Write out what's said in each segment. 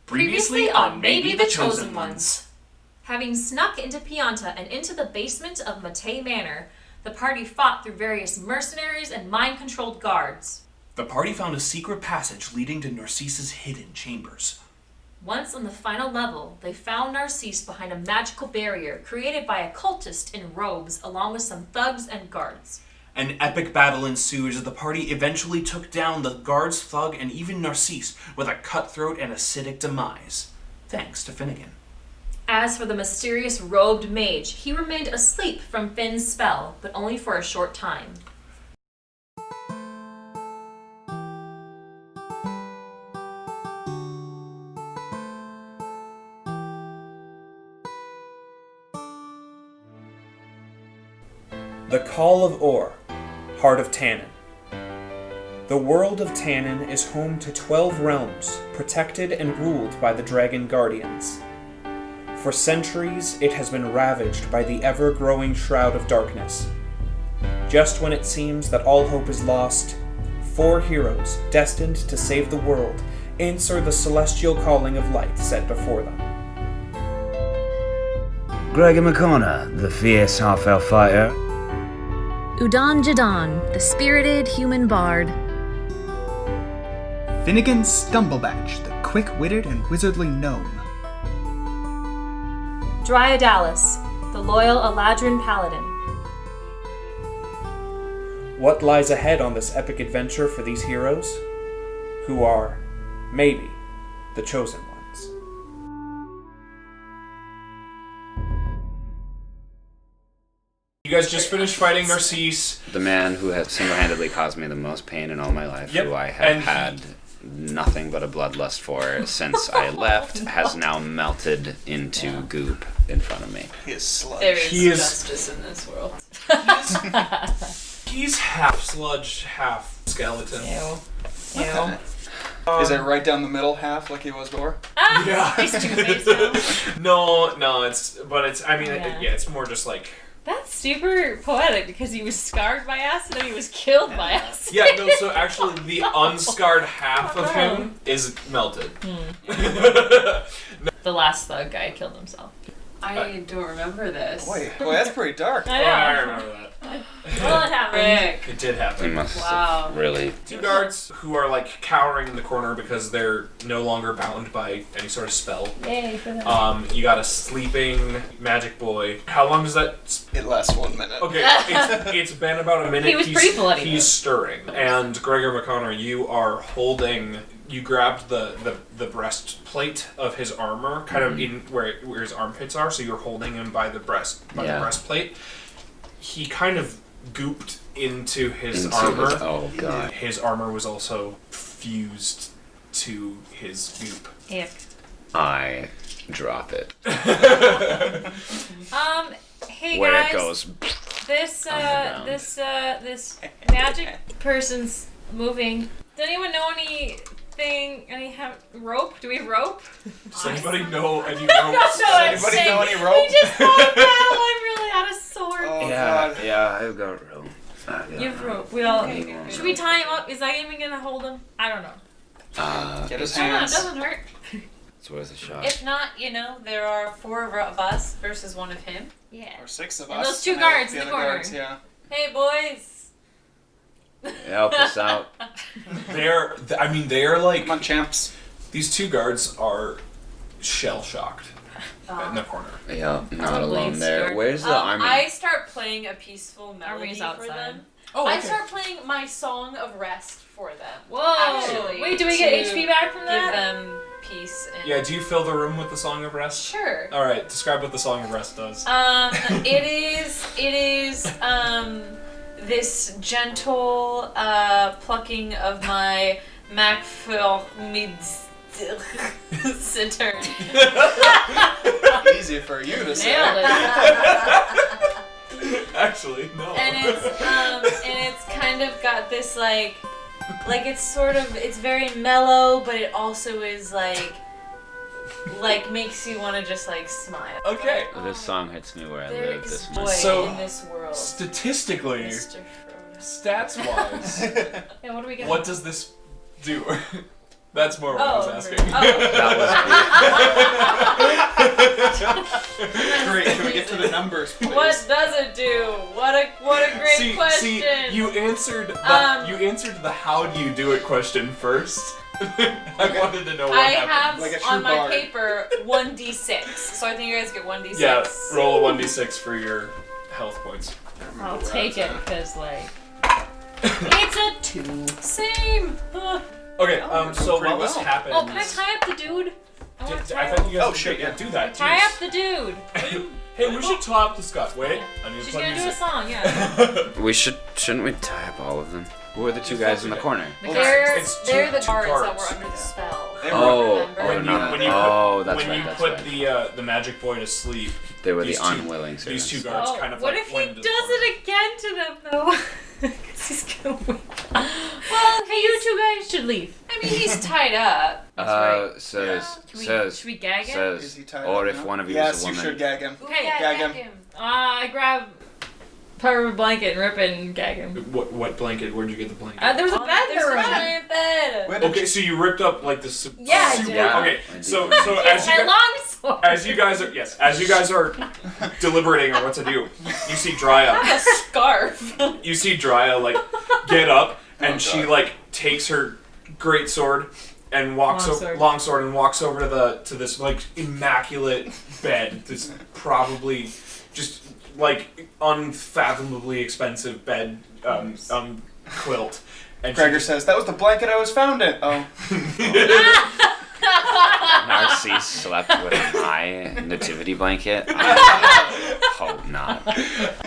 Previously on Maybe the Chosen Ones. Having snuck into Pianta and into the basement of Matei Manor, the party fought through various mercenaries and mind-controlled guards. The party found a secret passage leading to Narcis's hidden chambers. Once on the final level, they found Narcis behind a magical barrier created by a cultist in robes along with some thugs and guards. An epic battle ensued as the party eventually took down the guards, thug, and even Narcis with a cutthroat and acidic demise, thanks to Finnegan. As for the mysterious robed mage, he remained asleep from Finn's spell, but only for a short time. The Call of Or, Heart of Tannin. The world of Tannin is home to 12 realms, protected and ruled by the Dragon Guardians. For centuries, it has been ravaged by the ever-growing Shroud of Darkness. Just when it seems that all hope is lost, 4 heroes, destined to save the world, answer the celestial calling of light set before them. Gregor McConnor, the fierce half-elf fighter. Udan Jadan, the spirited human bard. Finnegan Stumblebatch, the quick-witted and wizardly gnome. Dryodalis, the loyal Eladrin paladin. What lies ahead on this epic adventure for these heroes? Who are, maybe, the chosen ones. You guys just finished fighting Narcis. The man who has single-handedly caused me the most pain in all my life, Yep, who I have and had nothing but a bloodlust for since I left, has now melted into goop in front of me. He is sludge. There is He is- justice in this world. He's half sludge, half skeleton. Ew. Okay. Is it right down the middle half like he was before? Yeah. He's two-faced now. No, it's Yeah. it's more just like, That's super poetic because he was scarred by acid and he was killed by acid. yeah, no, so actually the unscarred half of him is melted. The last thug guy killed himself. I don't remember this. Boy, that's pretty dark. I know. I remember that. Well, it happened. Rick. It did He happen. must Wow. have really... 2 guards who are like cowering in the corner because they're no longer bound by any sort of spell. Yay for that. You got a sleeping magic boy. How long does that? It lasts 1 minute. Okay, it's been about a minute. He was pretty bloody, though. He's stirring, and Gregor McConnor, you are holding. You grabbed the breastplate of his armor, kind of in where his armpits are. So you're holding him by the breastplate. He kind of gooped into his armor. Oh, God. His armor was also fused to his goop. Ick. I drop it. Hey Where guys. it goes. This ground. this magic person's moving. Does anyone know anything? Rope? Do we have rope? Does anybody know any ropes? Does anybody know any rope? We just fought battle. I'm really out of sword. Oh, Yeah, God. yeah, I've got rope. You have rope. We all. Okay. Should we tie him up? Is that even gonna hold him? I don't know. Get his It hands. doesn't hurt. It's worth a shot. If not, there are 4 of us versus 1 of him. Yeah. Or 6 of And us. those 2 I know guards in the other corner. guards, yeah. Hey boys. Help us out. They are like, Come on, champs. these 2 guards are shell shocked in the corner. Yeah, not Totally alone there. scared. Where's the army? I start playing a peaceful melody Army's for outside. them. Oh, I start playing my song of rest for them. Whoa. Actually, Wait, do we get to HP back from Give that? them peace and Yeah, do you fill the room with the Song of Rest? Sure. Alright, describe what the Song of Rest does. It is this gentle plucking of my Macfil mid citern. Easy for you to say. Nailed it. Actually, no. And it's kind of got this like it's very mellow, but it also is like makes you want to just like smile. Okay. This song hits me where I There live is this joy month. So- in this world, Statistically, Mr. Frodo. stats-wise, Yeah, what do we get? what does this do? That's more what I was asking. That was Great. Can we get to the numbers, please? What does it do? What a great question. See, you answered the how do you do it question first. I wanted to know what I happened. have Like a true on my bard. paper 1d6, so I think you guys get 1d6. Yeah, roll a 1d6 for your health points. I'll take it because like it's a 2. Same. Okay, so pretty while this well. happens, Oh, can I tie up the dude? I want to I tie thought you guys Oh, would shit, yeah, yeah. do that. Tie Jeez. up the dude. Hey, we should tie up the Scott. Wait, I need to She's play gonna do a music. song, yeah. Shouldn't we tie up all of them? Who are the two guys in the corner? They're it's they're two the guards that guards. were under the spell. They were- Oh, Remember? When you put the magic boy to sleep, They were these the two- unwilling servants. these two guards kind of what like if he went into does the corner. it again to them though? Because he's gonna win. Well, hey, you two guys should leave. I mean, he's tied up. Says, Should we gag him? says, Is he tied or up if now? one of you Yes, is a woman. you should gag him. Okay. Gag him. I grab part of a blanket and rip it and gag him. What blanket? Where'd you get the blanket? There was a bed in There's the a room. giant bed. Where did Okay, so you ripped up like the super. Yeah, I super did. Yeah. Okay, I so did. as My you long sword. as you guys are deliberating on what to do, you see Drya. A scarf. You see Drya like get up and Oh, she God. like takes her great sword and walks long sword and walks over to this like immaculate bed. This probably just like unfathomably expensive bed quilt. And Gregor says, that was the blanket I was found in. Oh. Narcis slept with my nativity blanket. I hope not.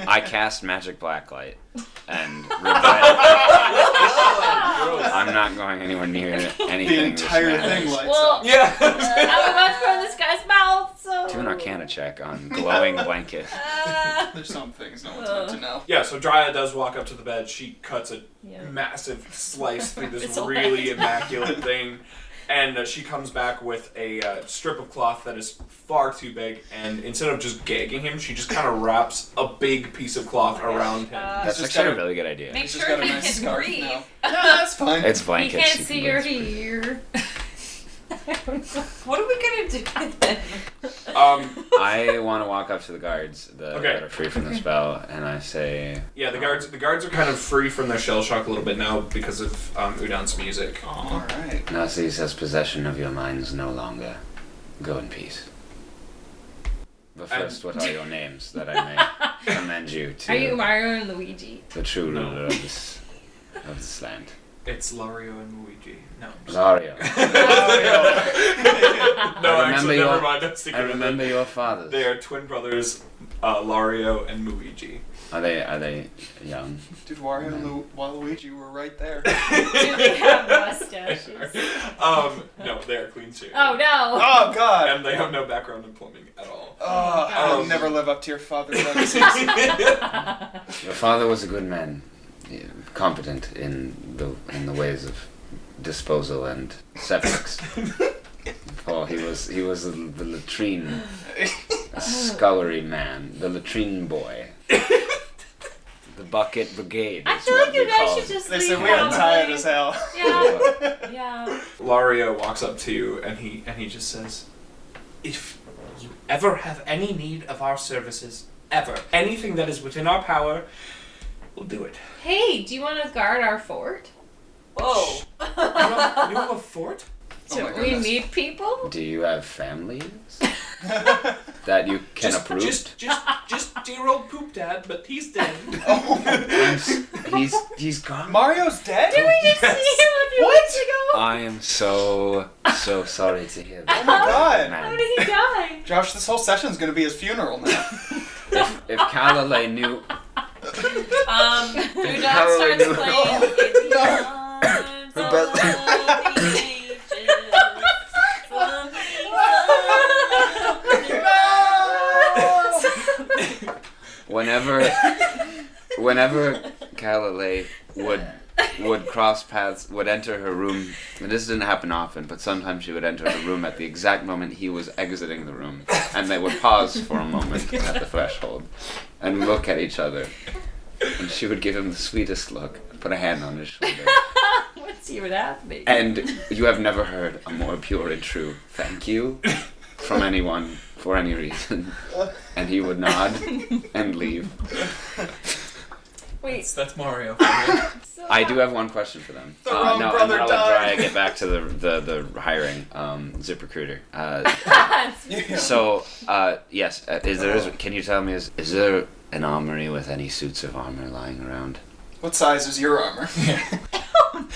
I cast magic blacklight and regret. I'm not going anywhere near anything. The entire this thing matters. lights Well, up. Yeah. I'm about to throw this guy's mouth, so. Do an Arcana check on glowing blanket. There's some things no one's meant to know. Yeah, so Drya does walk up to the bed. She cuts a Yeah. massive slice through this It's a really lot. immaculate thing. And she comes back with a strip of cloth that is far too big. And instead of just gagging him, she just kind of wraps a big piece of cloth around him. That's just actually a got a- really good idea. Make He's just sure got a he nice can scarf breathe. now. No, that's fine. It's He blankets. can't you see can your breathe through. ear. What are we gonna do with them? I want to walk up to the guards that are free from the spell, and I say, Yeah, the guards are kind of free from their shell shock a little bit now because of Udon's music. Alright. Narcis has possession of your minds no longer. Go in peace. But first, what are your names, that I may commend you to Are you Mario and Luigi? the true No. ruler of this land? It's Lario and Luigi. No. I'm just- Lario. No, I remember actually, your- never mind. I'm sticking I with remember it. your fathers. They are twin brothers, Lario and Luigi. Are they young? Dude, Wario and Waluigi were right there. Do they have mustaches? No, they are clean shaven. Oh no! Oh, God. And they have no background in plumbing at all. Oh, I'll never live up to your father's legacy. Your father was a good man, competent in the ways of disposal and septics. Oh, he was the latrine scullery man, the latrine boy. The bucket brigade. I is feel what like you we guys call should it. just Listen, leave. we are tired probably. as hell. Yeah. Yeah. Lario walks up to you and he just says, "If you ever have any need of our services, ever, anything that is within our power, we'll do it." Hey, do you want to guard our fort? Whoa. You have a fort? Oh my Should we goodness. meet people? Do you have families that you can uproot? Just dear old poop dad, but he's dead. He's gone. Mario's dead? Did we just see him a few weeks ago? I am so sorry to hear Oh that. my God. How Man, did he die? Josh, this whole session's gonna be his funeral now. if Calalay knew, Udon Halloween. starts playing in the arms of the ages. whenever Calalay would cross paths, would enter her room, and this didn't happen often, but sometimes she would enter her room at the exact moment he was exiting the room, and they would pause for a moment at the threshold and look at each other, and she would give him the sweetest look, put a hand on his shoulder, Let's see what happens. and you have never heard a more pure and true thank you from anyone for any reason, and he would nod and leave. Wait. That's Mario. I do have one question for them. The wrong no, and brother then I'll let died. Dry get back to the hiring ZipRecruiter. So yes, can you tell me is there an armory with any suits of armor lying around? What size is your armor?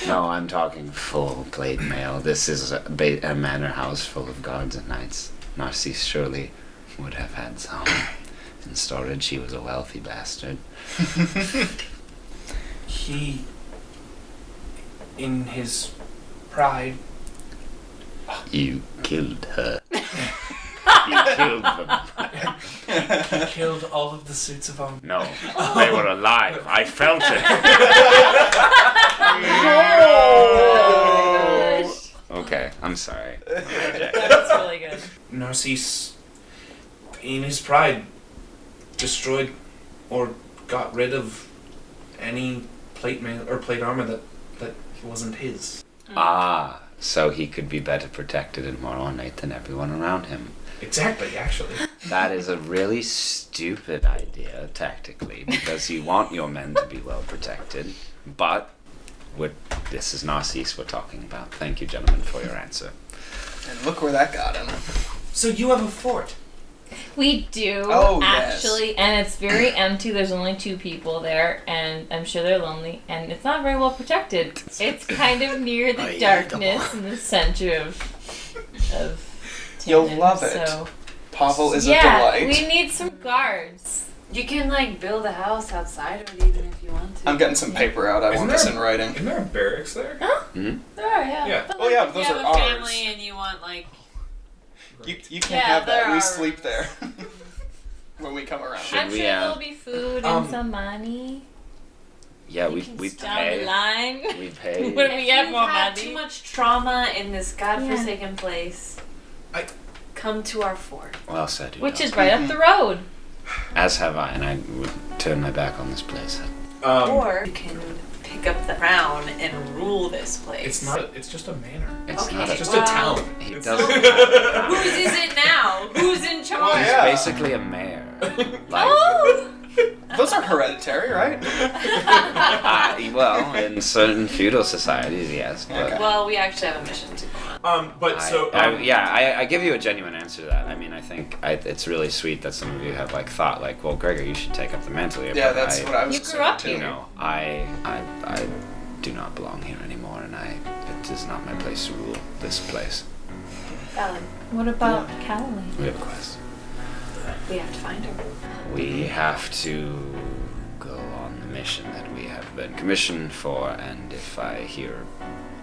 No, I'm talking full plate mail. This is a manor house full of guards and knights. Narcis surely would have had some in storage. He was a wealthy bastard. He, in his pride, You killed her. You killed them. he killed all of the suits of armor. No, they were alive. I felt it. Okay, I'm sorry. That's really good. Narcis, in his pride, destroyed or got rid of any plate mail or plate armor that wasn't his. Ah, so he could be better protected and more ornate than everyone around him. Exactly, actually. That is a really stupid idea, tactically, because you want your men to be well protected, but this is Narcis we're talking about. Thank you, gentlemen, for your answer. And look where that got him. So you have a fort. We do, Oh, yes. actually, and it's very empty. There's only 2 people there, and I'm sure they're lonely, and it's not very well protected. It's kind of near the darkness and the center of You'll Tannen, love it. So. Pavel is a Yeah, delight. we need some guards. You can like build a house outside of it even if you want to. I'm getting some paper out. I Isn't want this there- in writing. Isn't there a barracks there? Hmm? There are, yeah. Yeah. But, Oh, yeah, if those you are have a ours. family and you want like You Yeah, can't have that. there We are- sleep there when we come around. Should I'm we, sure there'll be food and some money. Yeah, we Down the pay. line. We pay. When we get you've more had money. too much trauma in this godforsaken place. Come to our fort. Well said, Which Udon. is right up the road. As have I, and I would turn my back on this place. Or you can pick up the crown and rule this place. It's not. It's just a manor. It's Okay, not It's a just well, a town. He It's- doesn't. Whose is it now? Who's in charge? Well, yeah. Basically a mayor. Like, Oh! Those are hereditary, right? well, in certain feudal societies, yes. But Okay. Well, we actually have a mission to go on. But so. I give you a genuine answer to that. I mean, I think it's really sweet that some of you have like thought like, well, Gregor, you should take up the mantle here. Yeah, but that's what I was You grew saying up too. You know, I do not belong here anymore, and it is not my place to rule this place. Valid. What about Calloway? We have a quest. We have to find her. We have to go on the mission that we have been commissioned for, and if I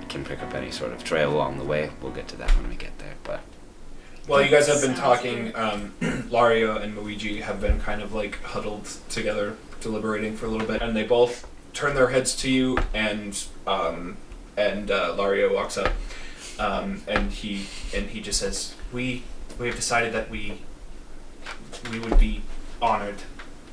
can pick up any sort of trail along the way, we'll get to that when we get there. But Well, you guys have been talking. Lario and Luigi have been kind of like huddled together, deliberating for a little bit, and they both turn their heads to you. And Lario walks up, and he just says, "We have decided that we would be honored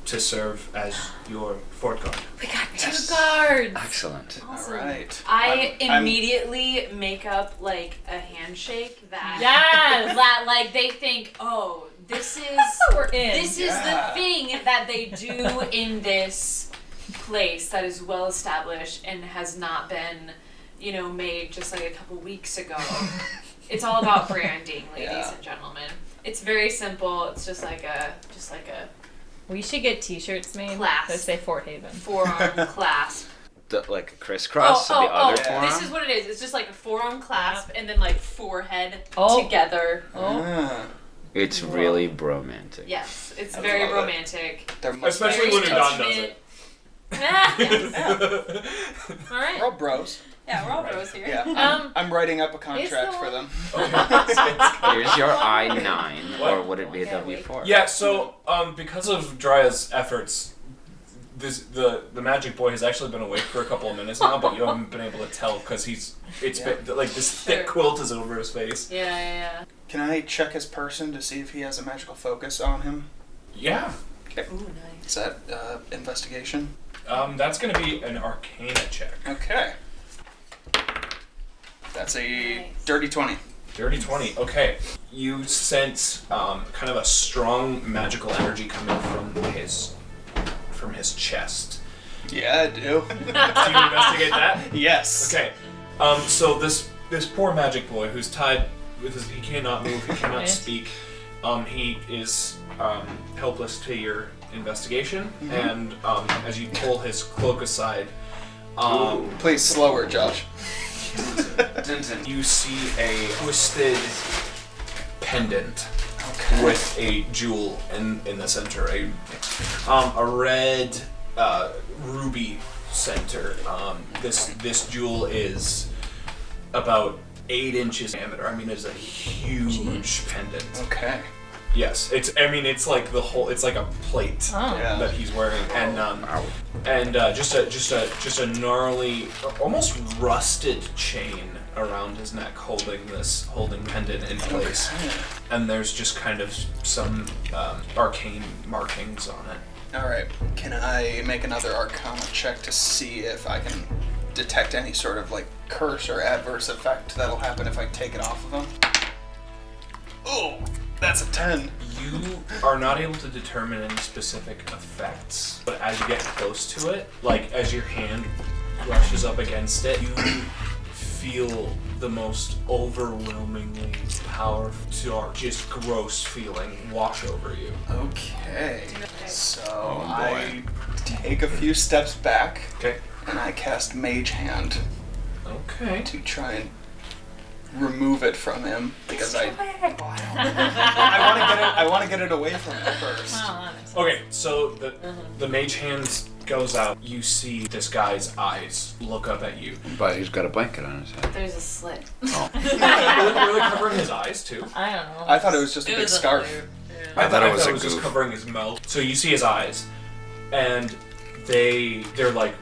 to serve as your fort guard." We got 2 guards. excellent. All right. I I'm- immediately make up like a handshake that Yes. that like they think, oh, this is We're in. this is Yeah. the thing that they do in this place that is well established and has not been, made just like a couple weeks ago. It's all about branding, ladies Yeah. and gentlemen. It's very simple. It's just like a We should get T-shirts made Class. that say Fort Haven. forearm clasp. Like a crisscross of the other forearm. This is what it is. It's just like a forearm clasp and then like forehead Oh. together. Ah, It's really bromantic. Yes, it's I very love it. romantic. there must Especially be- when Udon does it. All right. We're all bros. Yeah, we're all bros here. Yeah. I'm writing up a contract for them. Here's your I-9, or would it be a W4? Yeah. So, because of Draya's efforts, the magic boy has actually been awake for a couple of minutes now, but you haven't been able to tell because been, like this thick Sure. quilt is over his face. Yeah. Can I check his person to see if he has a magical focus on him? Yeah. Okay. Ooh, nice. Is that investigation? That's gonna be an Arcana check. Okay. That's a Nice. dirty 20. Dirty 20. Okay. You sense kind of a strong magical energy coming from his chest. Yeah, I do. Do you investigate that? Yes. Okay. So this poor magic boy who's tied with he cannot move, he cannot speak. He is helpless to your investigation, and as you pull his cloak aside, Please slower, Josh. you see a twisted pendant with a jewel in the center, a red ruby center. This jewel is about 8 inches diameter. I mean, it's a huge pendant. Okay. Yes, it's like the whole. It's like a plate that he's wearing, and just a gnarly, almost rusted chain around his neck, holding pendant in place. Okay. And there's just kind of some arcane markings on it. All right. Can I make another Arcana check to see if I can detect any sort of like curse or adverse effect that'll happen if I take it off of him? Oh, that's a 10. You are not able to determine any specific effects, but as you get close to it, like as your hand brushes up against it, you feel the most overwhelmingly powerful, just gross feeling wash over you. Okay. So I take a few steps back. Okay. And I cast Mage Hand. Okay. To try and remove it from him because I want to get it away from him first. Okay, so the mage hand goes out. You see this guy's eyes look up at you. But he's got a blanket on his head. There's a slit. Oh. Really covering his eyes too? I don't know. I thought it was just a big scarf. I thought it was just covering his mouth. So you see his eyes, and they're like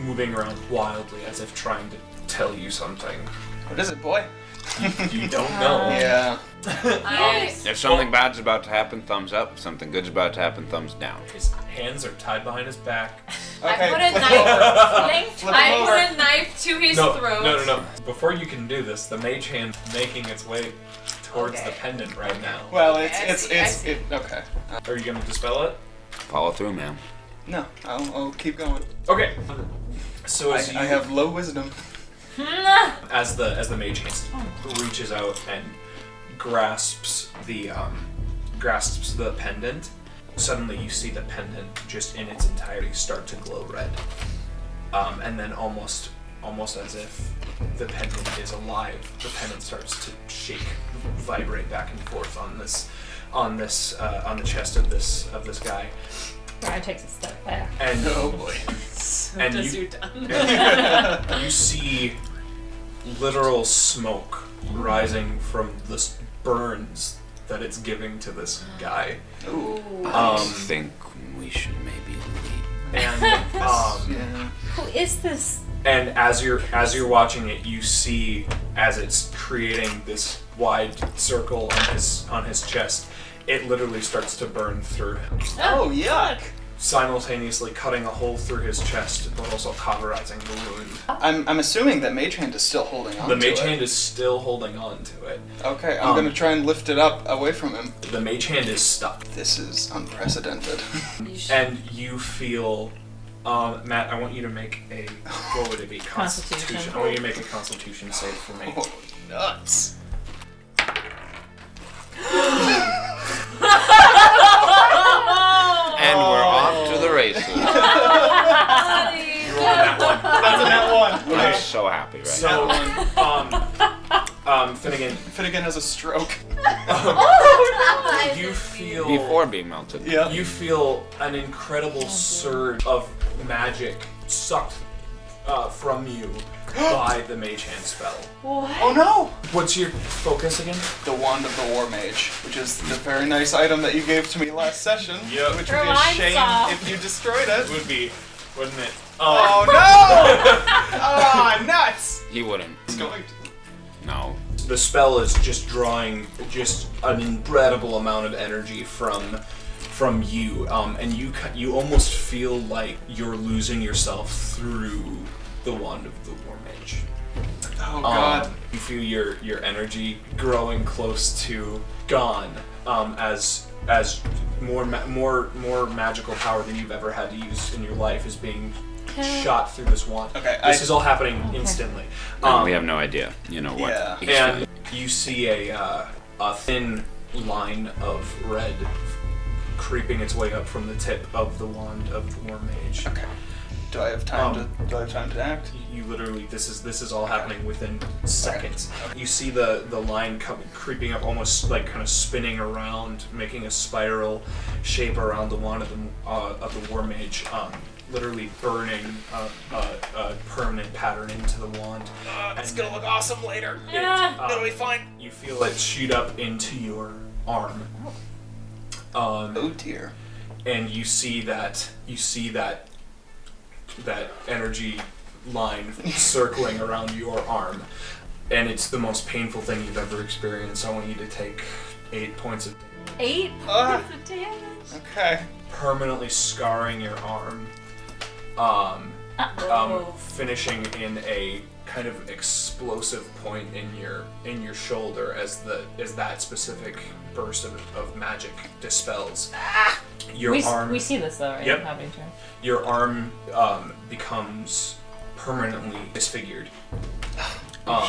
moving around wildly as if trying to tell you something. What is it, boy? You don't know. Yeah. If something bad's about to happen, thumbs up. If something good's about to happen, thumbs down. His hands are tied behind his back. Okay. I put a knife to his throat. No. Before you can do this, the mage hand's making its way towards the pendant right now. Well, it's okay. Are you gonna dispel it? Follow through, man. No, I'll keep going. Okay. So I have low wisdom. As the mage hand reaches out and grasps the pendant, suddenly you see the pendant just in its entirety start to glow red, and then almost as if the pendant is alive, the pendant starts to shake, vibrate back and forth on the chest of this guy. Brian takes a step back. And oh boy. And you see literal smoke rising from the burns that it's giving to this guy. Ooh. I think we should maybe leave. And Who is this? And as you're watching it, you see as it's creating this wide circle on his chest, it literally starts to burn through him. Oh, yuck! Simultaneously cutting a hole through his chest, but also cauterizing the wound. I'm assuming that Mage Hand is still holding on to it. The Mage Hand is still holding on to it. Okay, I'm gonna try and lift it up away from him. The Mage Hand is stuck. This is unprecedented. And you feel... Matt, I want you to make a... What would it be? Constitution. I want you to make a Constitution save for me. Oh, nuts. And we're off to the races. You rolled that one. That's a net one. I'm so happy right now. Finnegan has a stroke. You feel... Before being melted. Yeah. You feel an incredible surge of magic sucked from you by the Mage Hand spell. What? Oh no! What's your focus again? The Wand of the War Mage, which is the very nice item that you gave to me last session. Yep. Which would be a shame if you destroyed it. Would be, wouldn't it? Oh no! Oh, nuts! He wouldn't. It's going to. No. The spell is just drawing just an incredible amount of energy from you, and you almost feel like you're losing yourself through the Wand of the War Mage. Oh God! You feel your energy growing close to gone as more magical power than you've ever had to use in your life is being shot through this wand. Okay, this is all happening instantly. We have no idea, what. Yeah. And you see a thin line of red creeping its way up from the tip of the wand of the War Mage. Okay. Do I have time to act? You literally, this is all happening within seconds. Okay. You see the line creeping up, almost like kind of spinning around, making a spiral shape around the wand of the War Mage, literally burning a permanent pattern into the wand. It's gonna look awesome later. It'll be fine. You feel it shoot up into your arm. Oh dear. And you see that energy line circling around your arm, and it's the most painful thing you've ever experienced. I want you to take 8 points of damage. 8 points of damage? Okay. Permanently scarring your arm. Finishing in a kind of explosive point in your shoulder as that specific burst of magic dispels. We see this though, right? Yep. Happening to her. Your arm becomes permanently disfigured.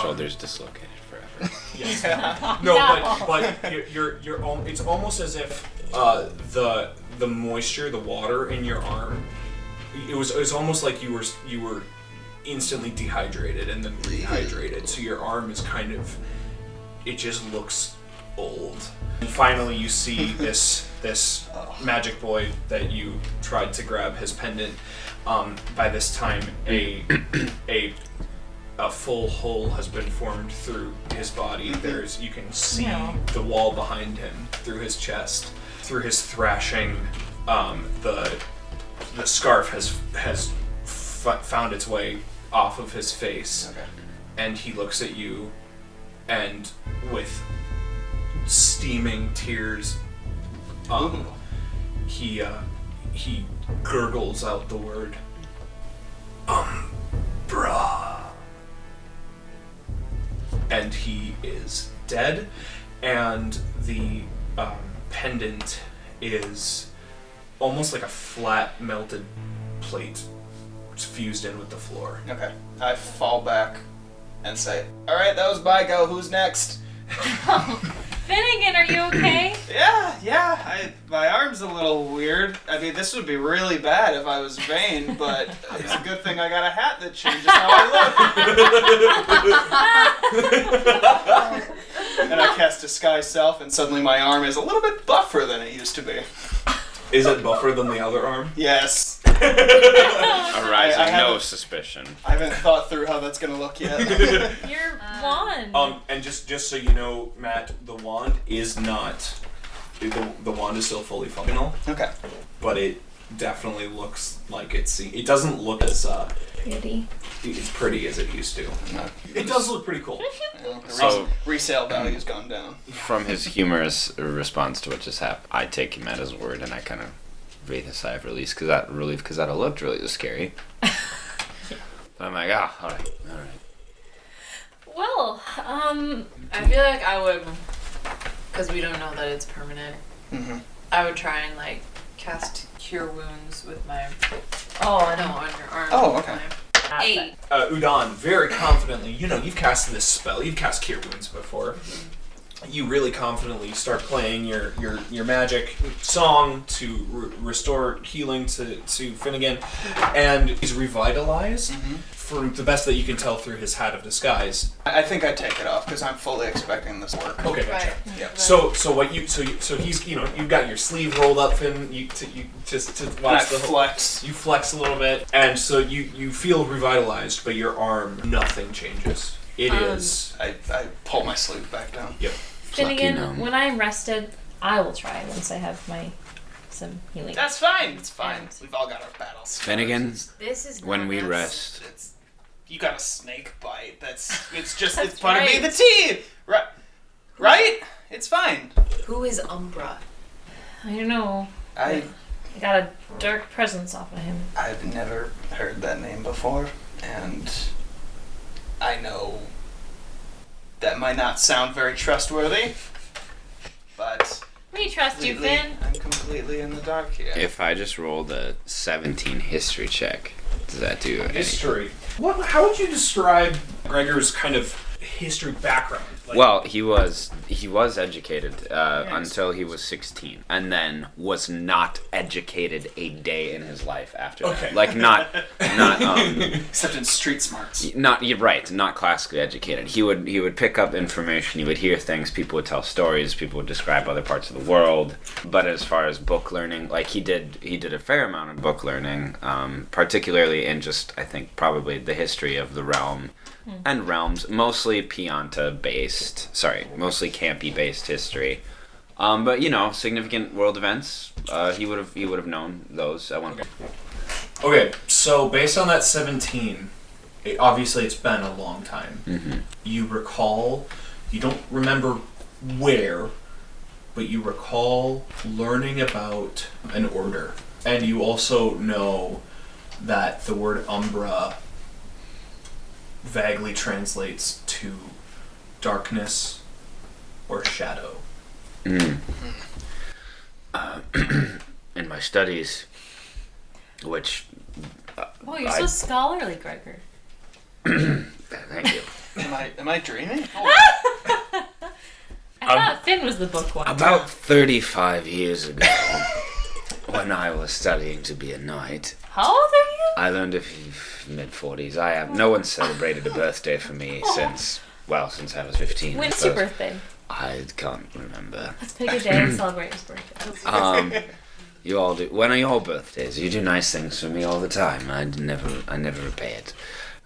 Shoulders dislocated forever. Yes. No, but you're it's almost as if the moisture, the water in your arm, it was almost like you were instantly dehydrated and then rehydrated. So your arm is kind of, it just looks old. And finally you see this magic boy that you tried to grab his pendant. By this time a full hole has been formed through his body. You can see the wall behind him, through his chest, through his thrashing. The scarf has found its way off of his face. Okay. And he looks at you, and with steaming tears, he gurgles out the word, Umbra. And he is dead, and the pendant is almost like a flat melted plate fused in with the floor. Okay. I fall back and say, "Alright, that was Bygo. Who's next?" Finnegan, are you okay? Yeah. My arm's a little weird. I mean, this would be really bad if I was vain, but it's a good thing I got a hat that changes how I look. And I cast Disguise Self, and suddenly my arm is a little bit buffer than it used to be. Is it buffer than the other arm? Yes. Arising no suspicion. I haven't thought through how that's gonna look yet. Your wand. And just so you know, Matt, the wand is not. The wand is still fully functional. Okay. But it definitely looks like it doesn't look as Pretty. It's pretty as it used to. No. It does look pretty cool. The resale value's gone down. From his humorous response to what just happened, I take him at his word, and I kind of breathe a sigh of relief because that looked really scary. So I'm like, all right. Well, I feel like I would, because we don't know that it's permanent. Mm-hmm. I would try and cast Cure Wounds with my. on your arm. Oh, okay. 8. Udon, very confidently, you've casted this spell. You've cast Cure Wounds before. You really confidently start playing your magic song to restore healing to Finnegan, and he's revitalized from the best that you can tell through his hat of disguise. I think I take it off because I'm fully expecting this to work. Okay, gotcha. Right. Yep. So he's you've got your sleeve rolled up, Finn. You just to watch the flex. You flex a little bit, and so you feel revitalized, but your arm, nothing changes. It is. I pull my sleeve back down. Yep. Finnegan, when I'm rested, I will try once I have some healing. That's fine. It's fine. We've all got our battles. Finnegan, This is when we nuts. rest, You got a snake bite. It's just That's it's part of being right. the team. Right? It's fine. Who is Umbra? I don't know. I got a dark presence off of him. I've never heard that name before, and I know That might not sound very trustworthy, but We trust you, Finn. I'm completely in the dark here. If I just rolled a 17 history check, does that do anything? History. How would you describe Gregor's kind of history background? Well, he was educated until he was 16, and then was not educated a day in his life after that. Like not except in street smarts. You're right, not classically educated. He would pick up information. He would hear things. People would tell stories. People would describe other parts of the world. But as far as book learning, like he did a fair amount of book learning, particularly in just I think probably the history of the realm. And realms, mostly Pianta based, mostly campy based history. But significant world events, he would have known those at one point. Okay, so based on that 17, obviously it's been a long time. Mm-hmm. You don't remember where, but you recall learning about an order. And you also know that the word Umbra vaguely translates to darkness or shadow. In my studies, which You're so scholarly, Gregor. Thank you. Am I dreaming? I thought Finn was the book one. About 35 years ago, when I was studying to be a knight. How old are you? I learned a few mid-40s. No one celebrated a birthday for me since I was 15. When's your birthday? I can't remember. Let's pick a day and celebrate his birthday. You all do. When are your birthdays? You do nice things for me all the time. I never repay it.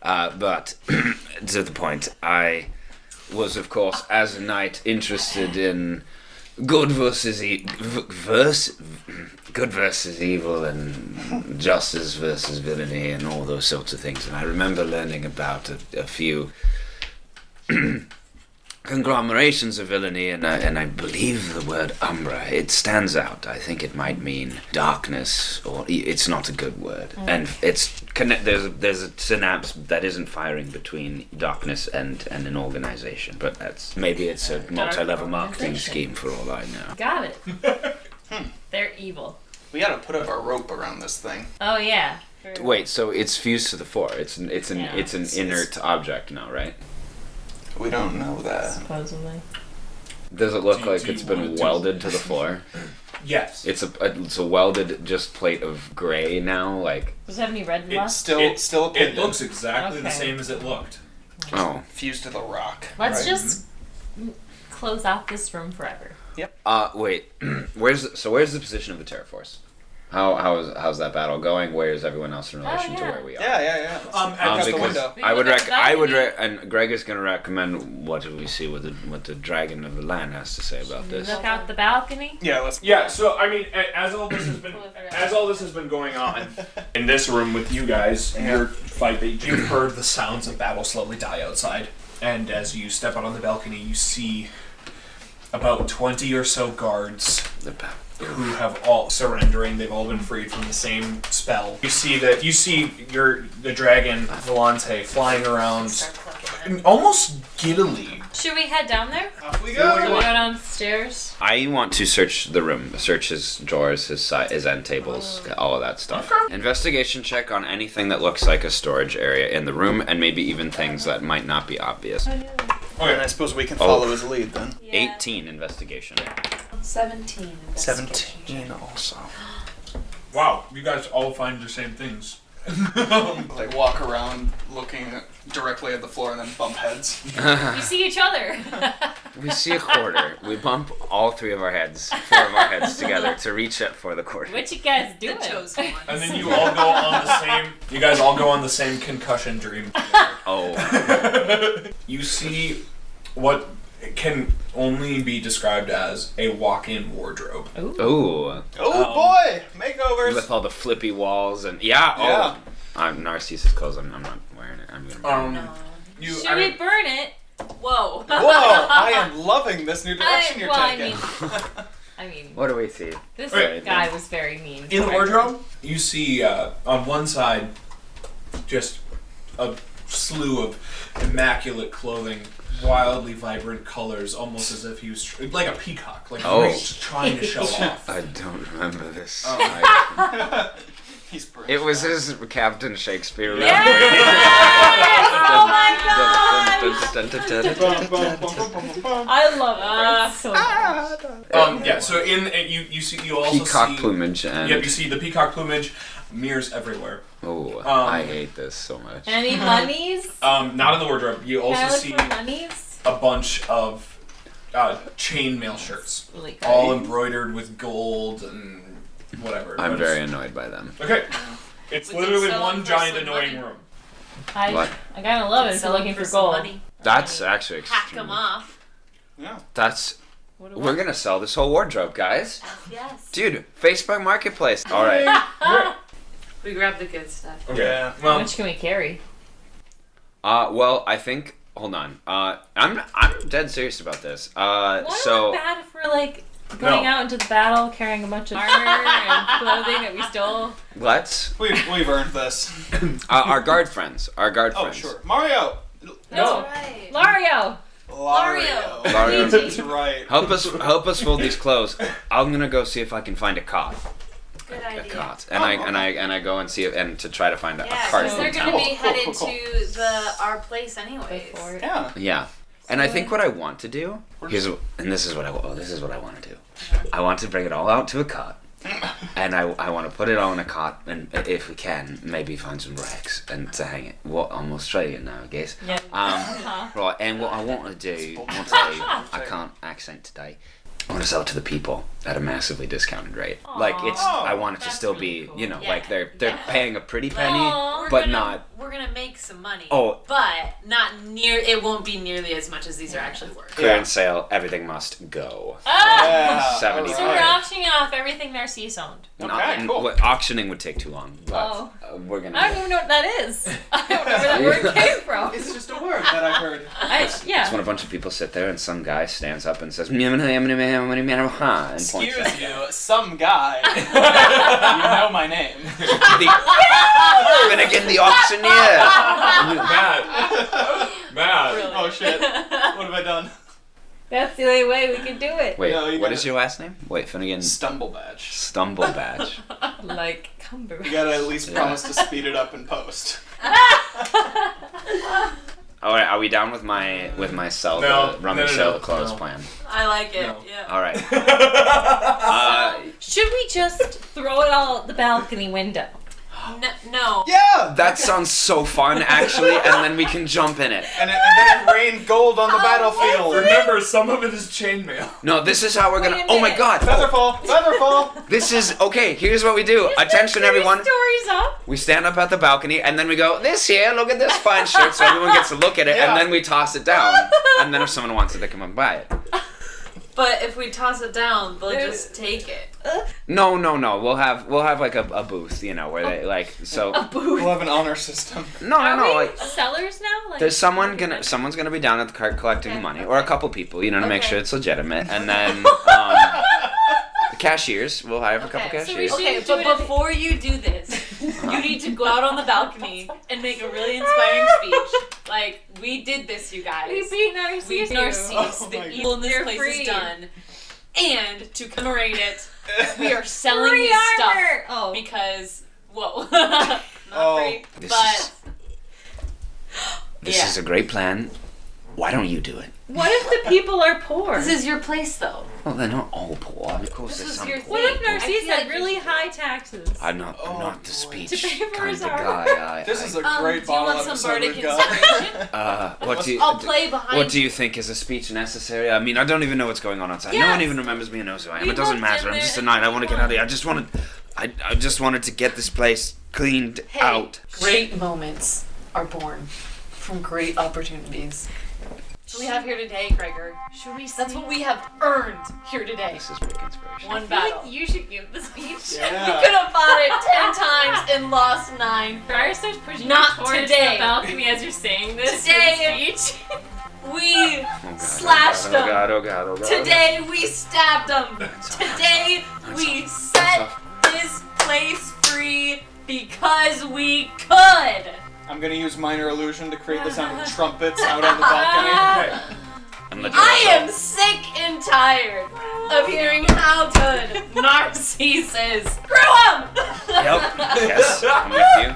But to the point, I was, of course, as a knight, interested in good versus evil and justice versus villainy and all those sorts of things. And I remember learning about a few conglomerations of villainy, and I believe the word Umbra. It stands out. I think it might mean darkness, or it's not a good word. And there's a synapse that isn't firing between darkness and an organization. But maybe it's a multi-level marketing scheme for all I know. Got it. They're evil. We gotta put up our rope around this thing. Oh yeah. Wait, so it's fused to the floor. It's an inert object now, right? We don't know that. Supposedly. Does it look like it's been welded to the floor? Yes. It's a welded just plate of gray now, like. Does it have any red It's left? still a It looks exactly the same as it looked. Fused to the rock. Let's just close out this room forever. Yep. Wait. Where's the position of the Terra Force? How's that battle going? Where is everyone else in relation to where we are? Yeah. At the because window. And Greg is going to recommend what did we see what the dragon of the land has to say about this. Look out the balcony. Yeah. So I mean, as all this has been going on in this room with you guys, your fight, you've heard the sounds of battle slowly die outside, and as you step out on the balcony, you see about 20 or so guards who have all surrendering. They've all been freed from the same spell. You see the dragon Volante flying around almost giddily. Should we head down there? Off we Should we go. go downstairs? I want to search the room, search his drawers, his end tables, all of that stuff. Okay. Investigation check on anything that looks like a storage area in the room, and maybe even things that might not be obvious. Okay, and I suppose we can follow his lead then. Yeah. 18 investigation. 17. 17 also. Wow, you guys all find the same things. Like walk around looking directly at the floor and then bump heads. You see each other. We see a quarter. We bump all four of our heads together to reach up for the quarter. What you guys doing? And then you all go on the same. You guys all go on the same concussion dream. Oh. You see what can only be described as a walk-in wardrobe. Ooh. Oh boy, makeovers. With all the flippy walls and Narcissus clothes. I'm not wearing it. I'm gonna. Should we burn it? Whoa. Whoa! I am loving this new direction you're taking. I mean. What do we see? This guy was very mean. In the wardrobe, you see on one side just a slew of immaculate clothing wildly vibrant colors, almost as if he was like a peacock, like trying to show off. I don't remember this. He's it was his Captain Shakespeare. Yes! Oh my god! I love it. So yeah. So you also peacock see plumage and you see the peacock plumage, mirrors everywhere. Oh, I hate this so much. Any monies? Not in the wardrobe. You also see monies? a bunch of chainmail shirts, all embroidered with gold and whatever. I'm very annoyed by them. Okay, it's literally one giant annoying room. I kind of love it. So looking for gold. Money. That's actually hack them off. Yeah. We're gonna sell this whole wardrobe, guys. Yes. Dude, Facebook Marketplace. All right. We grab the good stuff. Okay. Yeah. How much can we carry? Well, I think. Hold on. I'm dead serious about this. So bad if we're like going out into the battle carrying a bunch of armor and clothing that we stole. Let's. We've earned this. Our guard friends. Oh, sure. Mario. No. Right. Lario. That's right. Help us fold these clothes. I'm gonna go see if I can find a cot. Good idea. A cot. And I go and see it and to try to find a cart. Because they're gonna be headed to our place anyways. Yeah. Yeah. And I think what I want to do this is what I want to do. I want to bring it all out to a cot. And I want to put it all in a cot, and if we can, maybe find some rags and to hang it. I'm Australian now, I guess. Yeah. Right, and what I want to do, I can't accent today. I want to sell it to the people at a massively discounted rate. Aww. Like I want it to still be, cool. like they're paying a pretty penny, not. We're gonna make some money. Oh. But not near. It won't be nearly as much as these are actually worth. Clearance sale, everything must go. Yeah. 75. So we're auctioning off everything Narcis owned. Okay, cool. Auctioning would take too long, but we're gonna. I don't even know what that is. I don't know where that word came from. It's just a word that I've heard. It's when a bunch of people sit there and some guy stands up and says, and points Excuse you, some guy. You know my name. Finnegan the auctioneer. Matt. Oh shit. What have I done? That's the only way we can do it. Wait, No, what is your last name? Wait, Finnegan. Stumble badge. Stumble badge. Like Cumberbatch. You gotta at least promise to speed it up in post. Alright, are we down with my sell the clothes plan? I like it. No. Yeah. Alright. Should we just throw it all out the balcony window? No. Yeah! That sounds so fun, actually, and then we can jump in it. And then it rained gold on the battlefield. Remember, some of it is chainmail. No, this is how we're gonna. Oh my god! Featherfall! This is okay. Here's what we do. Attention, everyone. Stories up. We stand up at the balcony, and then we go, "This here, look at this fine shirt," so everyone gets to look at it, and then we toss it down. And then if someone wants it, they come and buy it. But if we toss it down, they'll just take it. No. We'll have like a booth, where they like so. A booth. We'll have an honor system. No. Like sellers now. Like, there's someone's gonna be down at the cart collecting the money, or a couple people, to make sure it's legitimate, and then the cashiers. We'll hire a couple cashiers. But before you do this, you need to go out on the balcony and make a really inspiring speech. Like, we did this, you guys. We beat Narcis. We beat Narcis. The evil in this place is done. And to commemorate it, we are selling free this armor. stuff because not free, This is a great plan. Why don't you do it? What if the people are poor? This is your place, though. Well, they're not all poor. Of course, there's some poor. What if Narcis had really high taxes? I'm not the speech To pay for kind his of armor. guy. This is a great bottle do you want some bardic inspiration? What play behind. What do you think is a speech necessary? I mean, I don't even know what's going on outside. No one even remembers me and knows who I am. It doesn't matter. I'm just a knight. I want to get out of here. I just wanted to get this place cleaned out. Great moments are born from great opportunities. So we have here today, Gregor. That's what we have earned here today. This is big inspiration. One I feel battle. like you should give the speech. Yeah. We could have fought it 10 times and lost 9. Briar starts pushing Not you towards today. the balcony as you're saying this. Today. Speech. We slashed them. Oh god. Today we stabbed them. Today we set this place free because we could. I'm gonna use minor illusion to create the sound of trumpets out on the balcony. Okay. I am sick and tired of hearing how good Narcis is. Screw him! Yep. Yes, I'm with you.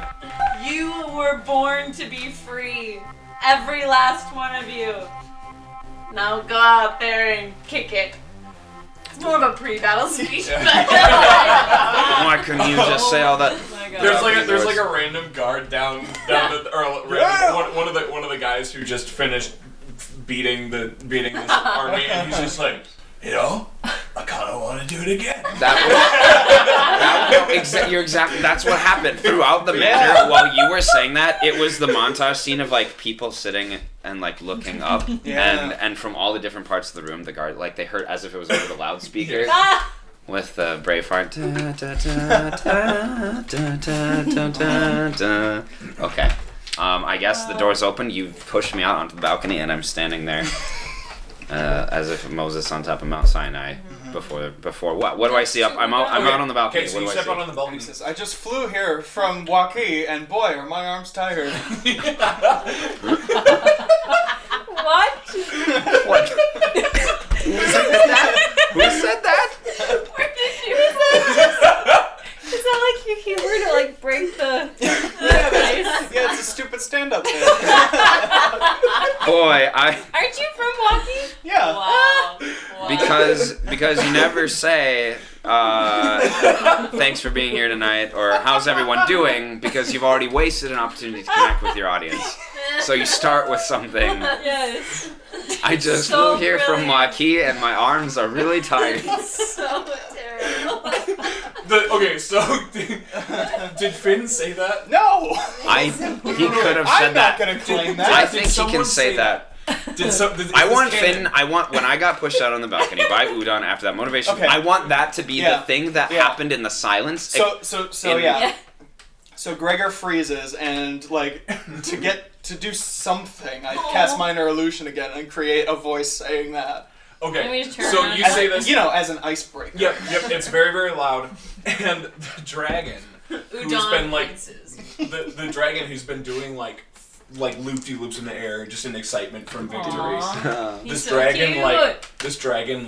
You were born to be free. Every last one of you. Now go out there and kick it. It's more of a pre-battle speech. Why couldn't you just say all that? Oh my God. There's like a random guard down one of the guys who just finished beating this army, and he's just like, you know, I kind of want to do it again. You're exactly. That's what happened throughout the manor. While you were saying that, it was the montage scene of like people sitting and like looking up, and from all the different parts of the room, the guard like they heard as if it was over the loudspeaker with the Braveheart. Okay. I guess the door's open. You've pushed me out onto the balcony, and I'm standing there, as if Moses on top of Mount Sinai. Before what? What do I see up? I'm out on the balcony. Okay, so what you do I step see? out on the balcony. I just flew here from Waukee, and boy, are my arms tired. What? What? Who said that? Who said that? Where did you say that? Is that like your humor to like break the place? Yeah, it's a stupid stand-up thing. Boy, Aren't you from Waukee? Yeah. Wow. because you never say thanks for being here tonight or how's everyone doing, because you've already wasted an opportunity to connect with your audience. So you start with something. Yes. I just So flew here from brilliant. Waukee and my arms are really tired. So terrible. Okay, so did Finn say that? No. He could have said I'm that. not gonna claim that. I Did think he someone can say that. Is I this want canon? Finn. When I got pushed out on the balcony by Udon after that motivation. Okay. I want that to be the thing that happened in the silence. So So Gregor freezes, and like to do something, I cast minor illusion again and create a voice saying that. Okay, turn so around you and- say this. As an icebreaker. Yep, it's very, very loud. And the dragon, who's been like, the dragon who's been doing like loop-de-loops in the air just in excitement from victories. This dragon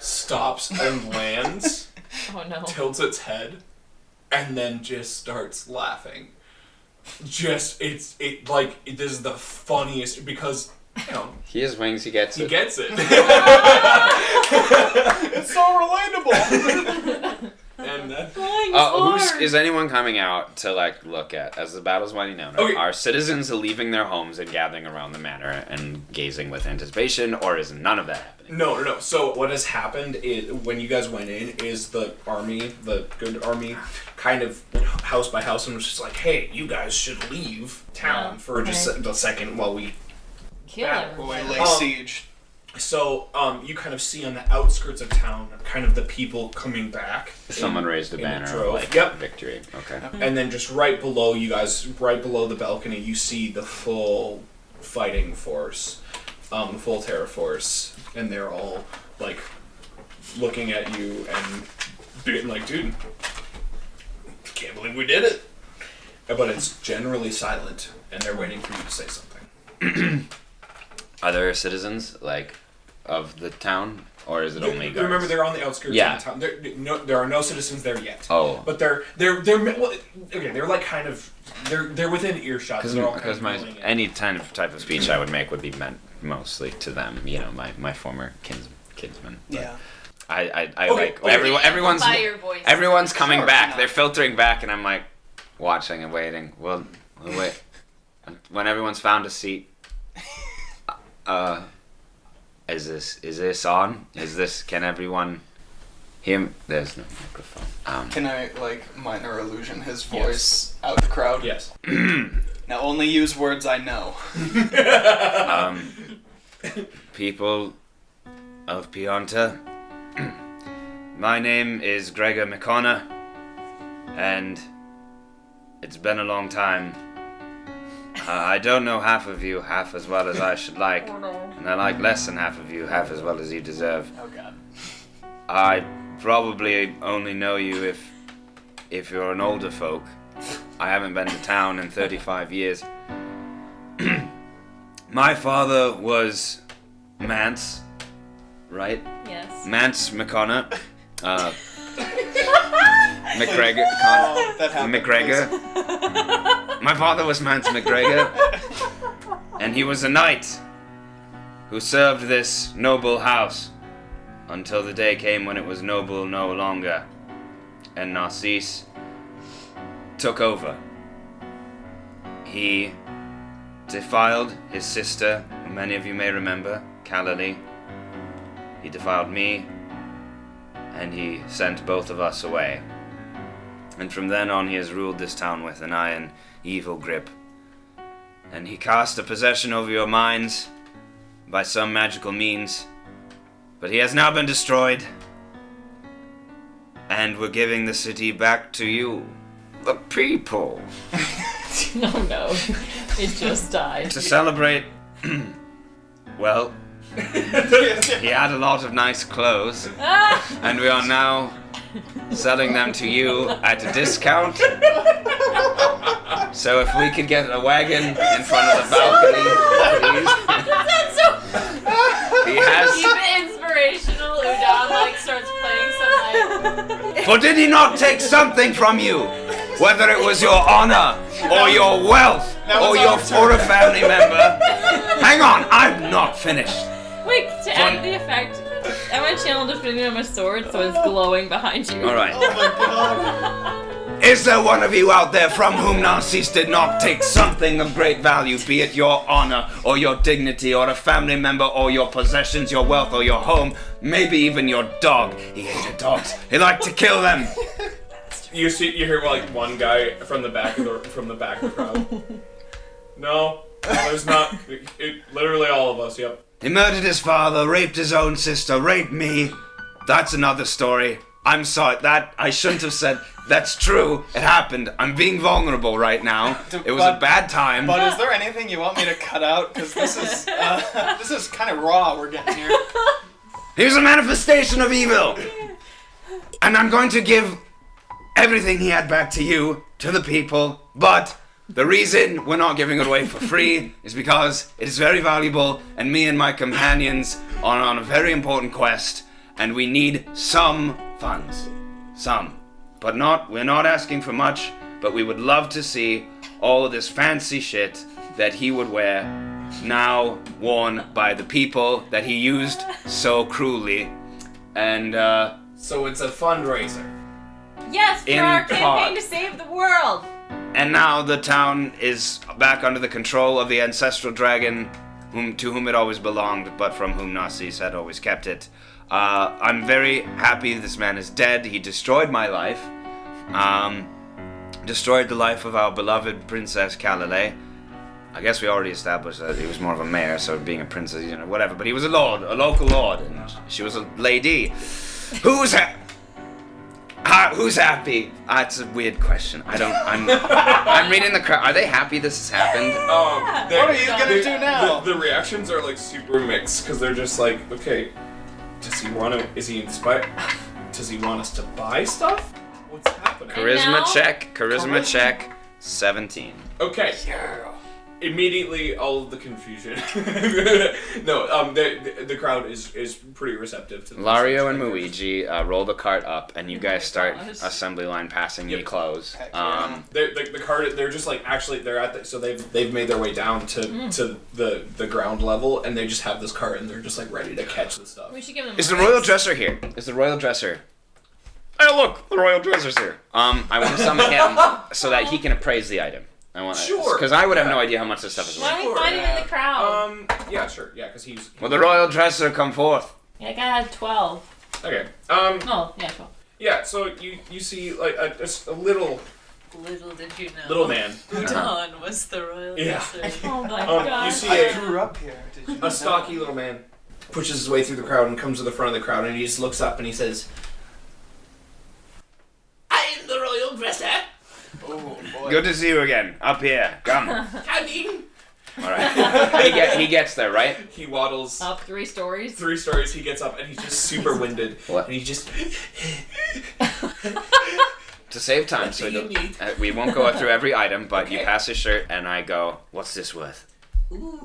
stops and lands, Oh no. tilts its head, and then just starts laughing. This is the funniest because, you know, He has wings. He gets it. he gets it. It's so relatable. And is anyone coming out to like look at as the battle's winding down? Okay. Are citizens leaving their homes and gathering around the manor and gazing with anticipation, or is none of that happening? No. So what has happened is when you guys went in is the army, the good army, kind of house by house and was just like, hey, you guys should leave town for just a second while we Kill battle. him. Lay siege. So you kind of see on the outskirts of town kind of the people coming back. Someone raised a banner drove. of like Yep. victory. Okay. And then just right below you guys, right below the balcony, you see the full fighting force, the full terror force, and they're all like looking at you and being like, dude, can't believe we did it. But it's generally silent, and they're waiting for you to say something. Are there citizens like of the town, or is it only guards? Remember, they're on the outskirts Yeah. of the town. There are no citizens there yet. Oh. But they're like kind of they're within earshot. So they're all kind Because of my yelling at- any type of speech I would make would be meant mostly to them. You know, my former kinsmen. But Yeah. I Okay, like okay. everyone's Amplify your voice. everyone's coming Sure, back. no. They're filtering back, and I'm like watching and waiting. We'll wait. When everyone's found a seat. Is this on? Can everyone hear me? There's no microphone. Can I minor illusion his voice out the crowd? Yes. Now only use words I know. People of Pianta, my name is Gregor McConnor, and it's been a long time. I don't know half of you half as well as I should like, and I like less than half of you half as well as you deserve. Oh god. I probably only know you if you're an older folk, I haven't been to town in 35 years. My father was Mance, right? Yes. Mance McConnor. McGregor. McGregor. My father was Mance McGregor, and he was a knight who served this noble house until the day came when it was noble no longer, and Narcis took over. He defiled his sister, who many of you may remember, Callily. He defiled me, and he sent both of us away. And from then on he has ruled this town with an iron, evil grip. And he cast a possession over your minds by some magical means, but he has now been destroyed, and we're giving the city back to you, the people. Oh no, it just died. To celebrate, well, he had a lot of nice clothes, and we are now selling them to you at a discount. So if we could get a wagon in front of the balcony, please. He has. Keep it inspirational. Udon starts playing some For did he not take something from you? Whether it was your honor, or your wealth, or for a family member. Hang on, I'm not finished. Wait, to add the effect, I'm gonna channel Divinity on my sword so it's glowing behind you. Alright. Oh my god. Is there one of you out there from whom Narcis did not take something of great value, be it your honor, or your dignity, or a family member, or your possessions, your wealth, or your home, maybe even your dog? He hated dogs. He liked to kill them. You hear one guy from the back of the crowd. No, there's not. Literally all of us. Yep. He murdered his father, raped his own sister, raped me. That's another story. I'm sorry. That I shouldn't have said. That's true. It happened. I'm being vulnerable right now. It was a bad time. But is there anything you want me to cut out? Because this is kind of raw. We're getting here. He was a manifestation of evil, and I'm going to give everything he had back to you, to the people. But the reason we're not giving it away for free is because it is very valuable, and me and my companions are on a very important quest, and we need some funds. Some. But we're not asking for much, but we would love to see all of this fancy shit that he would wear, now worn by the people that he used so cruelly. And, So it's a fundraiser. Yes, for In our campaign part. to save the world. And now the town is back under the control of the ancestral dragon, to whom it always belonged, but from whom Narcis had always kept it. I'm very happy this man is dead. He destroyed my life. Destroyed the life of our beloved Princess Callily. I guess we already established that he was more of a mayor, so being a princess, whatever. But he was a lord, a local lord, and she was a lady. Who's happy? It's a weird question. I'm reading the crowd. Are they happy this has happened? What are you gonna do now? The reactions are super mixed because they're just okay, does he want to? Is he inspired? Does he want us to buy stuff? What's happening? Charisma check. 17. Okay. Yeah. Immediately, all of the confusion. No, the crowd is pretty receptive to this. Lario and Muigi roll the cart up, and you guys start assembly line passing me clothes. The cart, they're just actually they're at so they've made their way down to the ground level, and they just have this cart, and they're just ready to catch the stuff. We should give them. Is the royal dresser here? Is the royal dresser? Hey, look, the royal dresser's here. I want to summon him so that he can appraise the item. Sure. Because I would have no idea how much this stuff is worth. Why don't we find him in the crowd? Yeah, sure. Yeah, because he's. Will the royal dresser come forth? Yeah, that guy had 12. Okay. No, yeah, 12. Yeah, so you see just a little. Little did you know. Little man. Udon was the royal dresser. Oh my god. You see I grew up here. Did you a stocky little man pushes his way through the crowd and comes to the front of the crowd, and he just looks up and he says, "I am the royal dresser." Oh boy. Good to see you again. Up here. Come. Coming. Alright. He gets there, right? He waddles Up 3 stories. 3 stories, he gets up, and he's just super winded. What? And he just... to save time, so we won't go through every item, but you pass his shirt, and I go, what's this worth?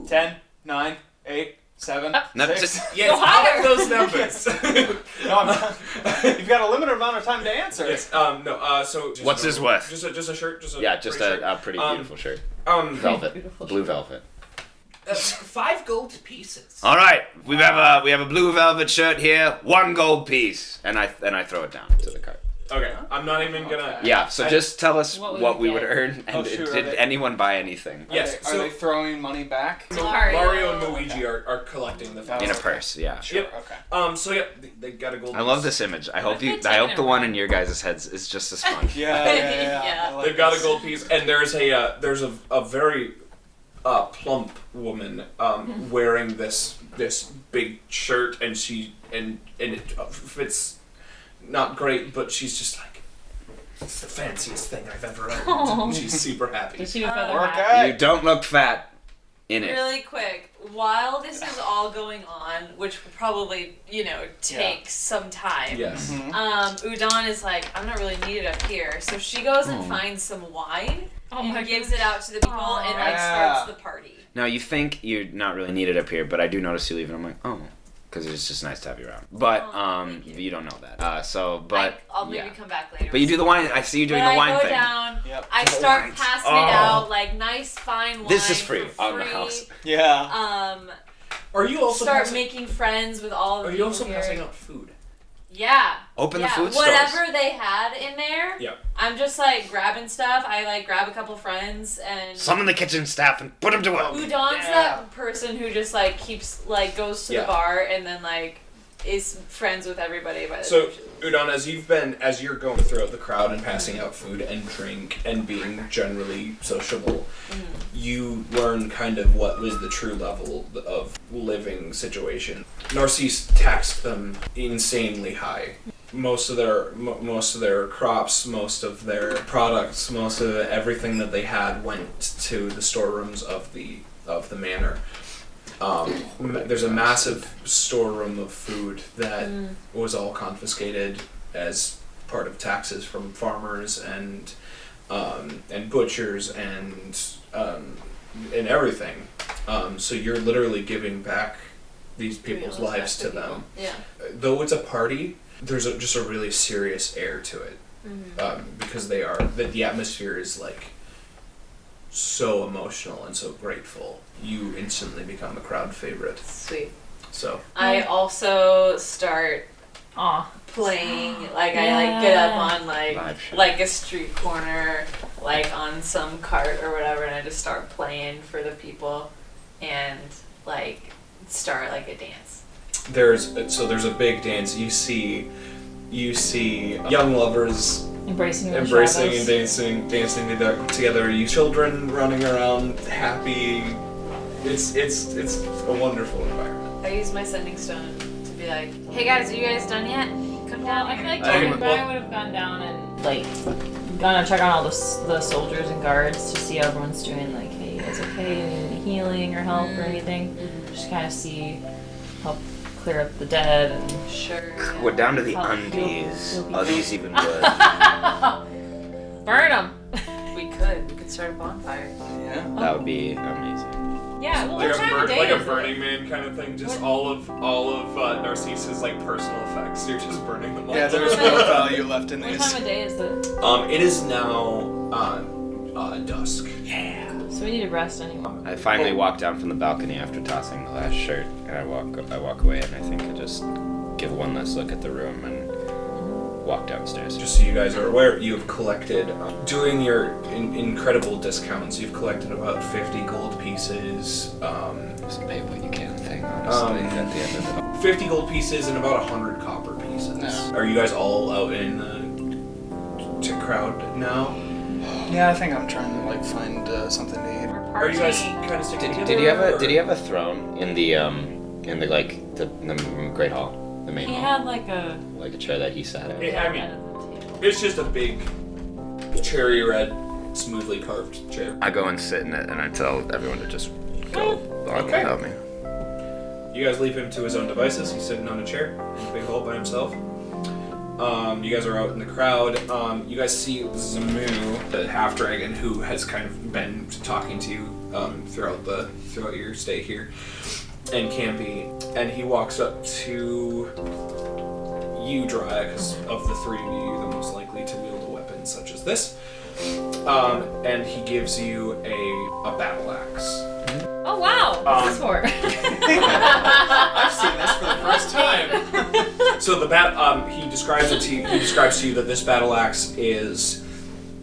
10, 9, 8, 7, No, 6. Yes, out of those numbers. No, I'm not. You've got a limited amount of time to answer. Yes. No. So. What's this worth? Just a shirt. Just a pretty beautiful shirt. Velvet. Blue velvet. 5 gold pieces. All right, we have a blue velvet shirt here, 1 gold piece, and I throw it down to the cart. Okay, I'm not even gonna. Yeah, so just tell us what we would get? earn, and did anyone buy anything? Yes. Are they throwing money back? So Mario and Luigi are collecting the In a purse, yeah. Sure. Yep. Okay. So yeah, they got a gold. I love this image. I hope the one in your guys' heads is just as fun. Yeah. I like They've got this. a gold piece, and there's a very plump woman wearing this big shirt, and it fits not great, but she's just like, it's the fanciest thing I've ever owned. And she's super happy. Does she have a feather Work hat? out. You don't look fat in it. Really quick, while this is all going on, which will probably, take some time. Yes. Udon is like, I'm not really needed up here, so she goes and finds some wine and gives it out to the people and starts the party. Now you think you're not really needed up here, but I do notice you leave, and I'm like, oh, because it's just nice to have you around. But you don't know that. I'll maybe come back later. But you do the wine. I see you doing the wine I go thing. down. Yep. I start passing it out like nice fine wine. This is free for on the free. house. Yeah. Are you also Start making friends with all of Are the you also people here. passing out food? Yeah. Open the yeah. food stores. Whatever they had in there. Yep. I'm just like grabbing stuff. I like grab a couple friends and. Summon the kitchen staff and put them to work. Udon's that person who just like keeps like goes to the bar and then like is friends with everybody by the So time. Udon, as you're going throughout the crowd and passing out food and drink and being generally sociable, you learn kind of what was the true level of living situation. Narcis taxed them insanely high. Most of their crops, most of their products, most of everything that they had went to the storerooms of the manor. There's a massive storeroom of food that was all confiscated as part of taxes from farmers and butchers and everything. So you're literally giving back these people's lives to them. Yeah. Though it's a party, there's just a really serious air to it because the atmosphere is like so emotional and so grateful. You instantly become a crowd favorite. Sweet. So I also start playing, like I get up on like a street corner, like on some cart or whatever, and I just start playing for the people and like start like a dance. there's a big dance. You see young lovers Embracing and dancing together. You children running around happy. It's a wonderful environment. I use my sending stone to be like, hey guys, are you guys done yet? Come down. I feel like Okay, I would have gone down and like gonna check on all the soldiers and guards to see how everyone's doing. Like, hey, you guys okay? Do you need any healing or help or anything? Just kind of help clear up the dead and Sure. We're down to the Help undies. heal Are people. these even good? burn them. We could start a bonfire. Yeah. That would be amazing. Yeah, well, Like what time of day like is a it? Burning Man kind of thing. Just all of Narcissus like personal effects. You're just burning them all. Yeah, there's no value left in What these. time of day is it? It is now dusk. So we need to rest anyway. I finally walk down from the balcony after tossing the last shirt, and I walk away, and I think I just give one last look at the room and walk downstairs. Just so you guys are aware, you have collected, doing your incredible discounts, you've collected about 50 gold pieces, It's a pay what you can thing, honestly, at the end of it. 50 gold pieces and about 100 copper pieces. Yeah. Are you guys all out in the crowd now? Yeah, I think I'm trying to like find something to eat. Are you guys kind of sticking together? Did he have a throne in the Great Hall, the main He hall? had like a. Like a chair that he sat at? I mean, it's just a big cherry red, smoothly carved chair. I go and sit in it, and I tell everyone to just go on Okay. without me. You guys leave him to his own devices. He's sitting on a chair in a big hall by himself. You guys are out in the crowd. You guys see Zamu, the half dragon, who has kind of been talking to you throughout your stay here, and Campy. And he walks up to you, Dry, because of the three of you, you're the most likely to wield a weapon such as this. And he gives you a battle axe. Oh wow! What's this for? I've seen this for the first time. So he describes to you that this battle axe is,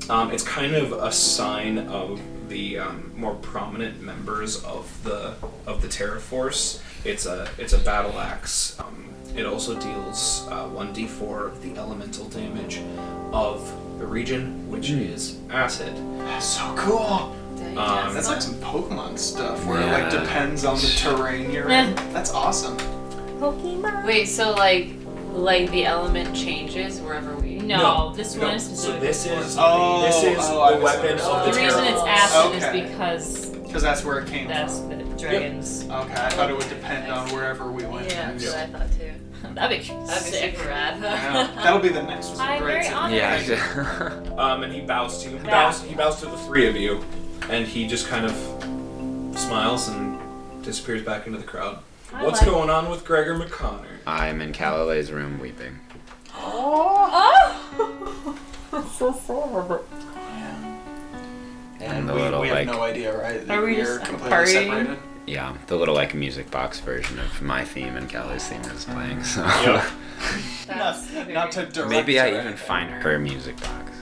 it's kind of a sign of the more prominent members of the Terra Force. It's a battle axe. It also deals 1d4 of the elemental damage of the region, which is acid. That's so cool. That's like some Pokemon stuff where it like depends on the terrain you're in. That's awesome. Pokemon. Wait, so like the element changes wherever we. No, this one is specific. So this is the the weapon of the The Terra reason it's Force. acid is because that's where it came that's from. the dragons. Okay, I thought it would depend on wherever we went. Yeah, that's what I thought too. That'd be sick. Super rad. Yeah, that'll be the next one. I'm very honored. Yeah. And he bows to you. He bows to the three of you, and he just kind of smiles and disappears back into the crowd. What's going on with Gregor McConnor? I'm in Callaway's room weeping. So sad. And the we little, have like, no idea, right? Are we We're just completely partying? separated. Yeah, the little like music box version of my theme and Callaway's theme is playing. So Not to direct. maybe I even find her music box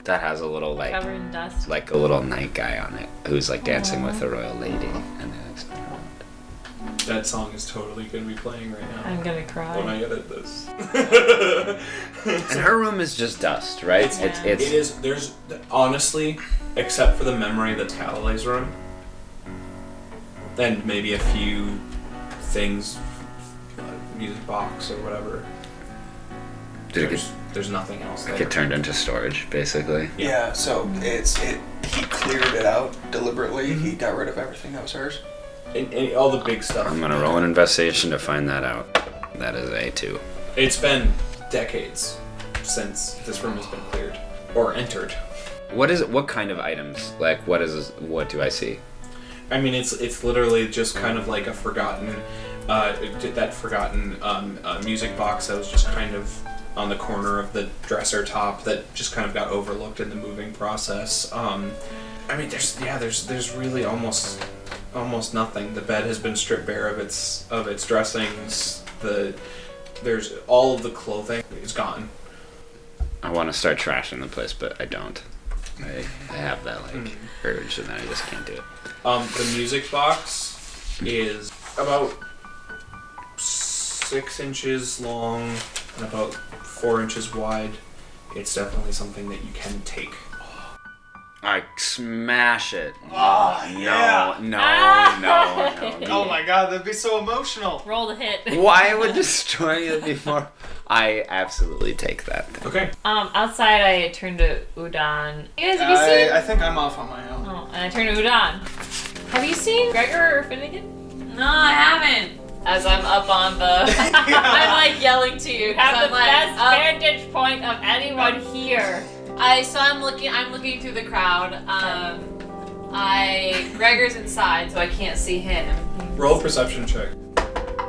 that has a little like Covered in dust. like a little night guy on it who's like dancing with a royal lady, and they like spin around. That song is totally going to be playing right now. I'm gonna cry. When I edit this. And her room is just dust, right? It is. There's honestly, except for the memory that's Callaway's room, and maybe a few things, music box or whatever. There's nothing else there. Get turned into storage, basically. Yeah, so he cleared it out deliberately. He got rid of everything that was hers. And all the big stuff. I'm gonna roll an investigation to find that out. That is a 2. It's been decades since this room has been cleared or entered. What kind of items? Like what do I see? I mean, it's literally just kind of like a forgotten music box that was just kind of on the corner of the dresser top that just kind of got overlooked in the moving process. I mean, there's really almost nothing. The bed has been stripped bare of its dressings. There's all of the clothing is gone. I want to start trashing the place, but I don't. I have that urge, and then I just can't do it. The music box is about 6 inches long and about 4 inches wide. It's definitely something that you can take. I smash it. Oh, yeah. No. Oh my god, that'd be so emotional. Roll the hit. Why would destroy it before? I absolutely take that thing. Okay. Outside I turned to Udon. You guys, have you seen? I think I'm off on my own. Oh, and I turned to Udon. Have you seen Gregor or Finnegan? No, I haven't. As I'm up on the, I'm like yelling to you. Have I'm the like, best vantage point of anyone here. I'm looking through the crowd. Gregor's inside, so I can't see him. Roll a perception check.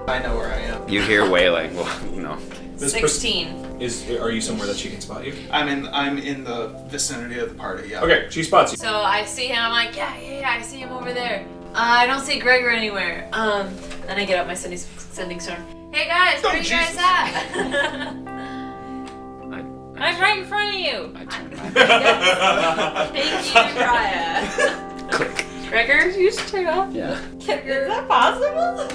I know where I am. You hear wailing. Well, no. 16. Are you somewhere that she can spot you? I'm in the vicinity of the party, yeah. Okay, she spots you. So I see him, I'm like, yeah, I see him over there. I don't see Gregor anywhere. Then I get out my sending stone. Hey guys, where you guys at? I'm right in front of you. I turn my Thank you, Raya. click. Gregor, you just turn it off? Yeah. Is that possible?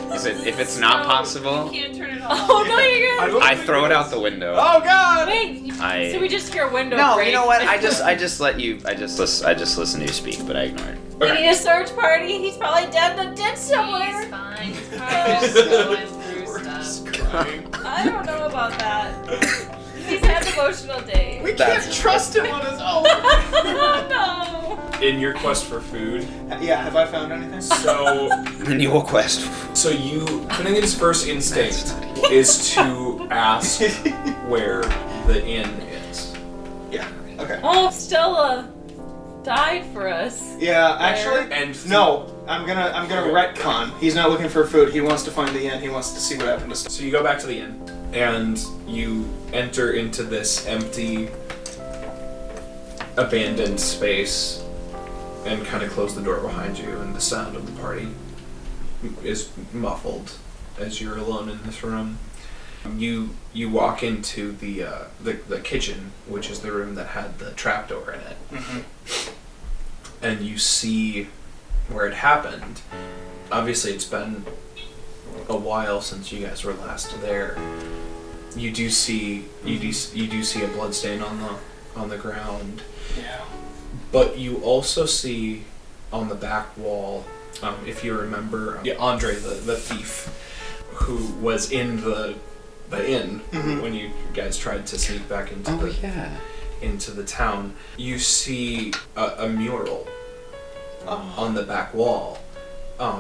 If it's not possible, You can't turn it off. Oh no, you're good. I throw it out the window. Oh god! Wait, so we just hear a window No, break. you know what? I just let you. I just listen to you speak, but I ignore it. We need a search party. He's probably dead somewhere. He's fine. He's probably just going through stuff. I don't know about that. He's had an emotional day. We can't trust him on his own! No. In your quest for food. Yeah, have I found anything? So In your quest. Finnegan's first instinct is to ask where the inn is. Yeah. Okay. Oh, Stella died for us. Yeah, actually, And no. I'm gonna retcon. He's not looking for food. He wants to find the inn. He wants to see what happened to. So you go back to the inn, and you enter into this empty, abandoned space, and kind of close the door behind you, and the sound of the party is muffled as you're alone in this room. You walk into the kitchen, which is the room that had the trapdoor in it, and you see where it happened. Obviously, it's been a while since you guys were last there. You do see a bloodstain on the ground. Yeah. But you also see on the back wall, if you remember, Andre the thief, who was in the inn when you guys tried to sneak back into the town. You see a mural on the back wall,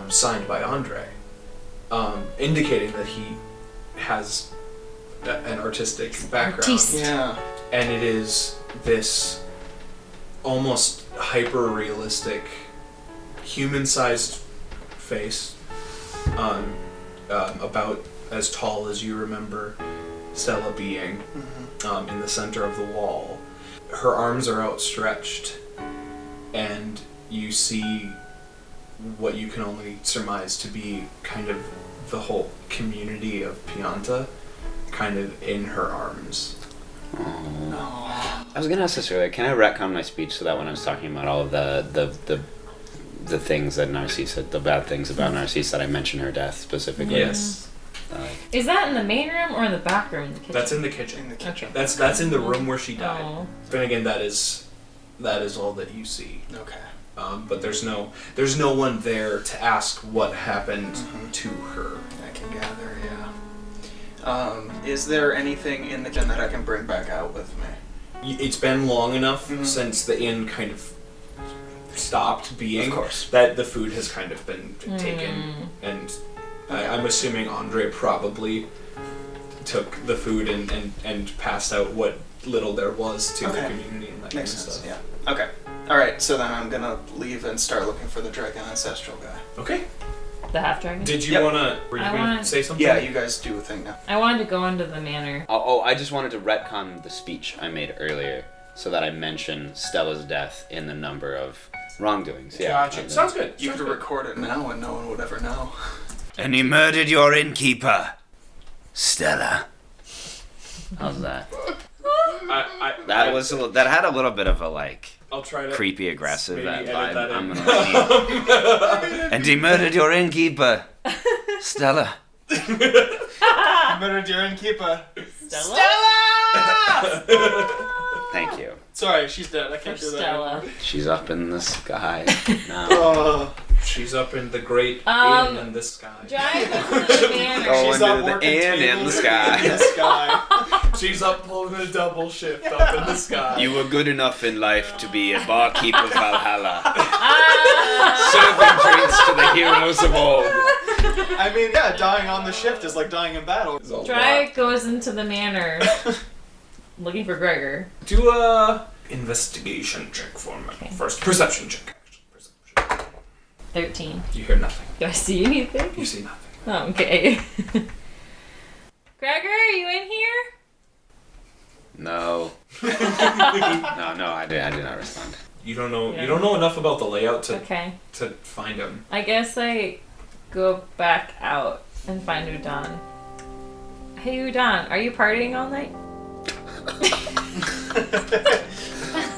signed by Andre, indicating that he has an artistic background. Artiste. Yeah. And it is this almost hyper-realistic, human-sized face, about as tall as you remember Stella being, in the center of the wall. Her arms are outstretched, and you see what you can only surmise to be kind of the whole community of Pianta kind of in her arms. I was gonna ask this earlier. Can I retcon my speech so that when I was talking about all of the things that Narcis said, the bad things about Narcis, that I mention her death specifically? Yes. Is that in the main room or in the back room in the kitchen? That's in the kitchen. In the kitchen. That's in the room where she died. Oh. But again, that is all that you see. Okay. But there's no one there to ask what happened to her. I can gather. Yeah. Is there anything in the kitchen that I can bring back out with me? It's been long enough since the inn kind of stopped being. Of course. That the food has kind of been taken, and I'm assuming Andre probably took the food and passed out what little there was to the community and that Makes kind of sense. stuff. Yeah. Okay. All right. So then I'm gonna leave and start looking for the dragon ancestral guy. Okay. The half dragon? Did you were you gonna say something? Yeah, you guys do a thing now. I wanted to go into the manor. I just wanted to retcon the speech I made earlier so that I mention Stella's death in the number of wrongdoings. Yeah. Gotcha. Sounds good. You could record it now and no one would ever know. And he murdered your innkeeper, Stella. How's that? That had a little bit of a I'll try to creepy aggressive maybe vibe. edit that I'm in. gonna let and he murdered your innkeeper, Stella. Murdered your innkeeper. Stella! Thank you. Sorry, she's dead. I can't do that. Stella. She's up in the sky now. She's up in the great inn in the sky. Drive into the manor. Going She's to up the working inn in tables the sky. in the sky. She's up pulling a double shift up in the sky. You were good enough in life to be a barkeep of Valhalla. Serving drinks to the heroes of old. I mean, yeah, dying on the shift is like dying in battle. Dry goes into the manor looking for Gregor. Do a investigation check for me. Okay. First, perception check. 13. You hear nothing. Do I see anything? You see nothing. Oh, okay. Gregor, are you in here? No. No, I did not respond. You don't know. Yeah. You don't know enough about the layout to find him. I guess I go back out and find Udon. Hey Udon, are you partying all night?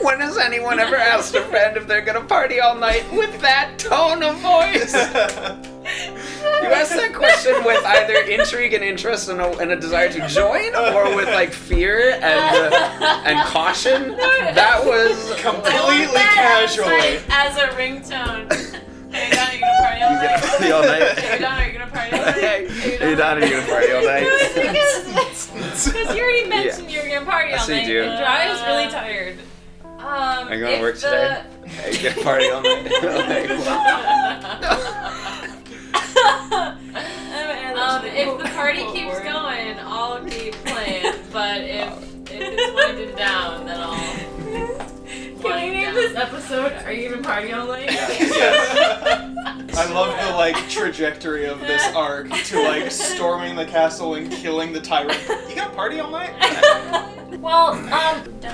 When has anyone ever asked a friend if they're gonna party all night with that tone of voice? You ask that question with either intrigue and interest and a desire to join, or with fear and caution. That was completely casually. As a ringtone. Hey, Don, are you gonna party all night? party all night. Hey, Don, are you gonna party all night? Hey, Don, are you gonna party all night? Because you already mentioned you were gonna party all night. do. And Dry is really tired. Are you going to work today? Are you gonna party all night? If the party keeps going, I'll keep but if it's winded down, then I'll. Can we name this episode "Are You Gonna Party All Night"? I love the like trajectory of this arc to like storming the castle and killing the tyrant. You gonna party all night? Well,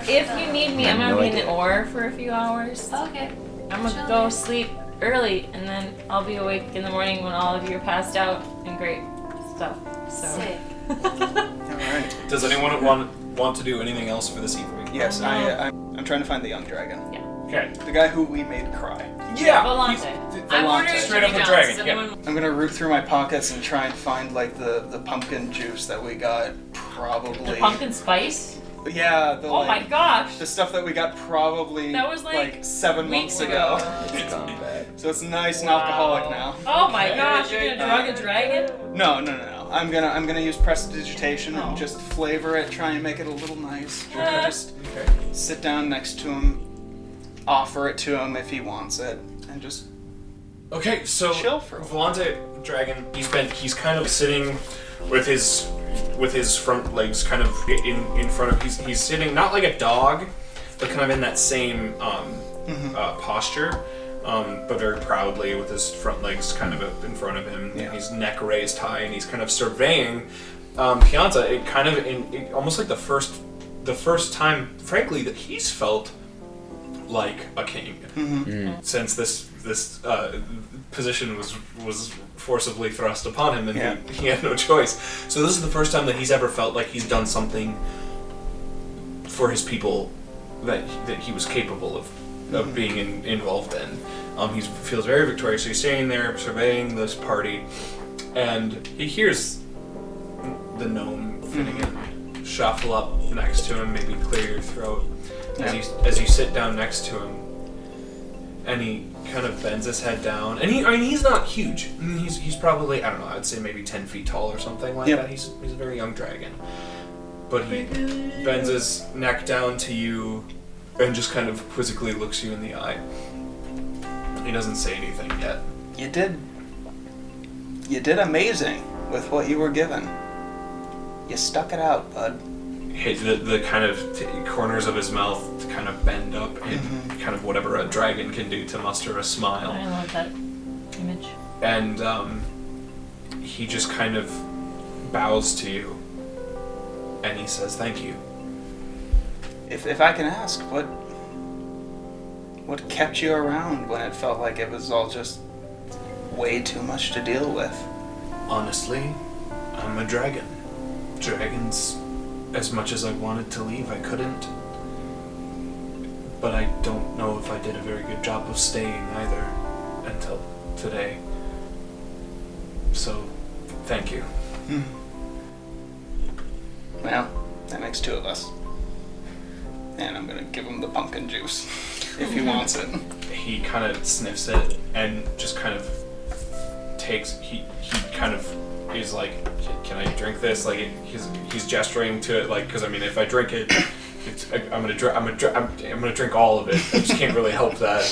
if you need me, I'm I have gonna no be in the idea. ore for a few hours. Okay. I'm gonna go sleep early, and then I'll be awake in the morning when all of you are passed out and great stuff. So. Sick. All right. Does anyone want to do anything else for this evening? Yes, I'm trying to find the young dragon. Okay. The guy who we made cry. Yeah. Volante. I'm ordering Straight up Jimmy a John's. dragon, Does yeah. anyone- I'm gonna root through my pockets and try and find like the pumpkin juice that we got probably. The pumpkin spice? Yeah. The, Oh my gosh! The stuff that we got probably That was, like, 7 weeks months ago. It's gone bad. So it's nice and Wow. alcoholic now. Oh my gosh, you're gonna drug a dragon? No. I'm gonna use prestidigitation Oh. and just flavor it, try and make it a little nice. Just Okay. sit down next to him, offer it to him if he wants it, and just Okay, so chill for a while. Volante Dragon, he's kind of sitting with his front legs kind of in front of he's sitting not like a dog, but kind of in that same posture, but very proudly with his front legs kind of up in front of him. Yeah. His neck raised high, and he's kind of surveying Pianta. It kind of almost like the first time, frankly, that he's felt like a king since this position was forcibly thrust upon him, and he had no choice. So this is the first time that he's ever felt like he's done something for his people that he was capable of being involved in. He feels very victorious. So he's standing there surveying this party, and he hears the gnome Finnegan shuffle up next to him, maybe clear your throat. As you sit down next to him, and he kind of bends his head down, and he's not huge. I mean, he's probably, I don't know, I'd say maybe 10 feet tall or something like that. He's a very young dragon, but he bends his neck down to you and just kind of quizzically looks you in the eye. He doesn't say anything yet. You did amazing with what you were given. You stuck it out, bud. The kind of corners of his mouth kind of bend up in kind of whatever a dragon can do to muster a smile. I love that image. And he just kind of bows to you, and he says, "Thank you." If I can ask, what kept you around when it felt like it was all just way too much to deal with? Honestly, I'm a dragon. Dragons, as much as I wanted to leave, I couldn't. But I don't know if I did a very good job of staying either until today. So, thank you. Well, that makes 2 of us. And I'm gonna give him the pumpkin juice if he wants it. He kind of sniffs it and just kind of takes. He kind of is like, "Can I drink this?" Like he's gesturing to it, like, because I mean, if I drink it, I'm gonna drink all of it. I just can't really help that.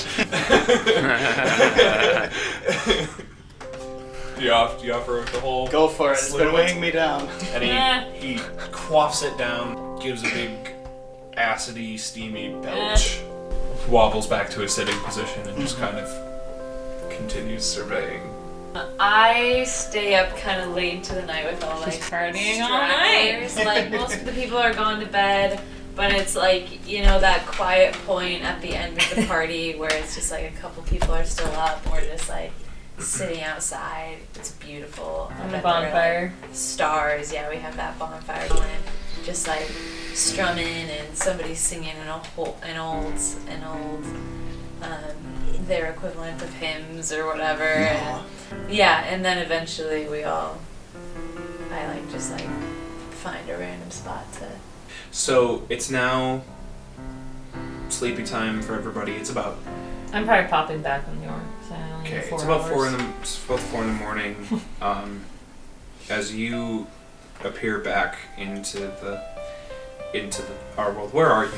Do you offer the whole? Go for it. It's been weighing me down. And he quaffs it down, gives a big acidy, steamy belch, wobbles back to his sitting position, and just kind of continues surveying. I stay up kind of late into the night with all like partying all night. stragglers. Like most of the people are gone to bed, but it's like, you know, that quiet point at the end of the party where it's just like a couple people are still up. We're just like sitting outside. It's beautiful. On the bonfire. Like, stars. Yeah, we have that bonfire going. Just like strumming and somebody's singing an old their equivalent of hymns or whatever. And, yeah, and then eventually I just find a random spot to. So it's now sleepy time for everybody. It's about I'm probably popping back on the orc. So I only have 4 it's about hours. 4 in the morning. As you appear back into our world. Where are you?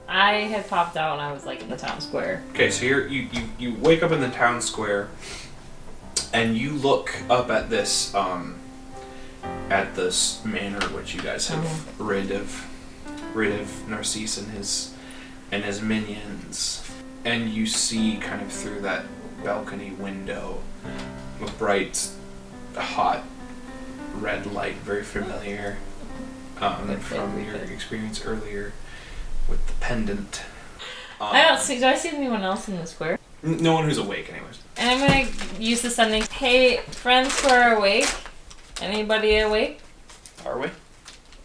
I had popped out when I was like in the town square. Okay, so you wake up in the town square, and you look up at this at this manor which you guys have rid of Narcis and his minions, and you see kind of through that balcony window a bright, hot red light, very familiar from your experience earlier with the pendant. I don't see. Do I see anyone else in the square? No one who's awake, anyways. And I'm gonna use the sending. Hey, friends who are awake. Anybody awake? Are we?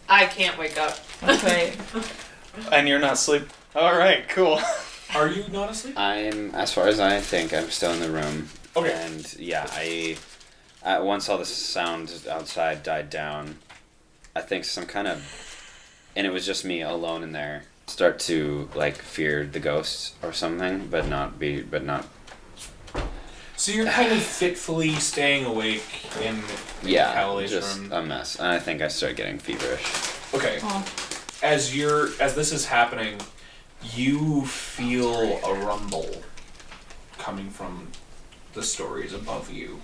I can't wake up. That's right. And you're not asleep? Alright, cool. Are you not asleep? I'm, as far as I think, I'm still in the room. Okay. And yeah, once all the sound outside died down, I think some kind of, and it was just me alone in there, start to like fear the ghosts or something, but not. So you're kind of fitfully staying awake in Callaway's just room. a mess. And I think I start getting feverish. Okay. As this is happening, you feel a rumble coming from the stories above you,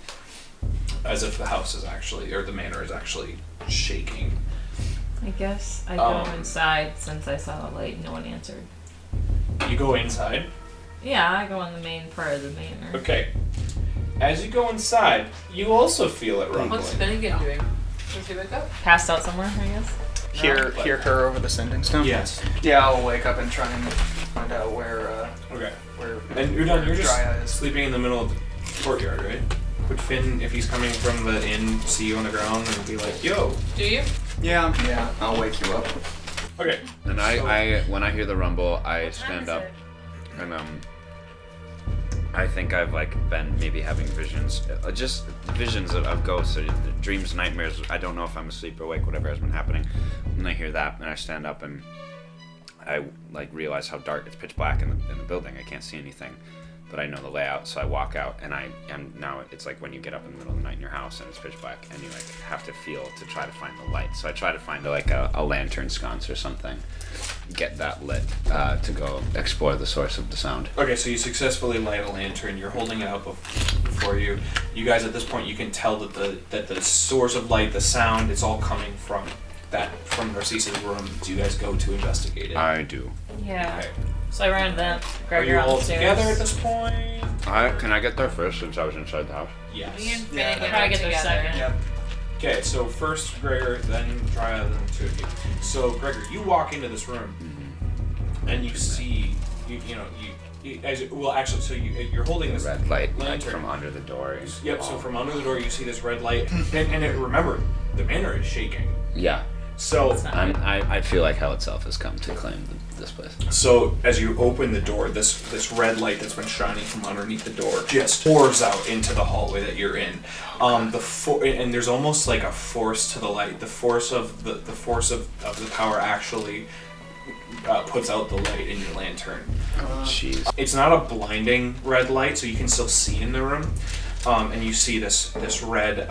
as if the house is actually, or the manor is actually shaking. I guess I go inside since I saw the light. No one answered. You go inside? Yeah, I go in the main part of the manor. Okay. As you go inside, you also feel it rumbling. What's Finnegan doing? Does he wake up? Passed out somewhere, I guess. Hear her over the sending stone? Yes. Yeah, I'll wake up and try and find out where, Okay. where... And you're done. You're just Dryad is. sleeping in the middle of the courtyard, right? Would Finn, if he's coming from the inn, see you on the ground and be like, yo? Do you? Yeah, I'll wake you up. Okay. And I when I hear the rumble, I stand up, and I think I've like been maybe having visions, just visions of ghosts, or dreams, nightmares. I don't know if I'm asleep or awake, whatever has been happening. And I hear that, and I stand up, and I like realize how dark. It's pitch black in the building. I can't see anything, but I know the layout. So I walk out, and now it's like when you get up in the middle of the night in your house and it's pitch black, and you like have to feel to try to find the light. So I try to find like a lantern sconce or something, get that lit to go explore the source of the sound. Okay, so you successfully light a lantern. You're holding it out before you. You guys, at this point, you can tell that the source of light, the sound, it's all coming from Narcis's room. Do you guys go to investigate it? I do. Yeah. Okay. So I ran to that. Are you all together at this point? Can I get there first since I was inside the house? Yes. Me and Yeah, Finnegan Try are to get there together. second. Yep. Okay, so first Gregor, then Dryad, then the two of you. So Gregor, you walk into this room, and you see, you're holding this Red light like lantern from under the door. Yep. So from under the door, you see this red light, and remember, the manor is shaking. Yeah. So I feel like hell itself has come to claim this place. So as you open the door, this red light that's been shining from underneath the door just pours out into the hallway that you're in. And there's almost like a force to the light. The force of the power actually puts out the light in your lantern. Oh jeez. It's not a blinding red light, so you can still see in the room. And you see this red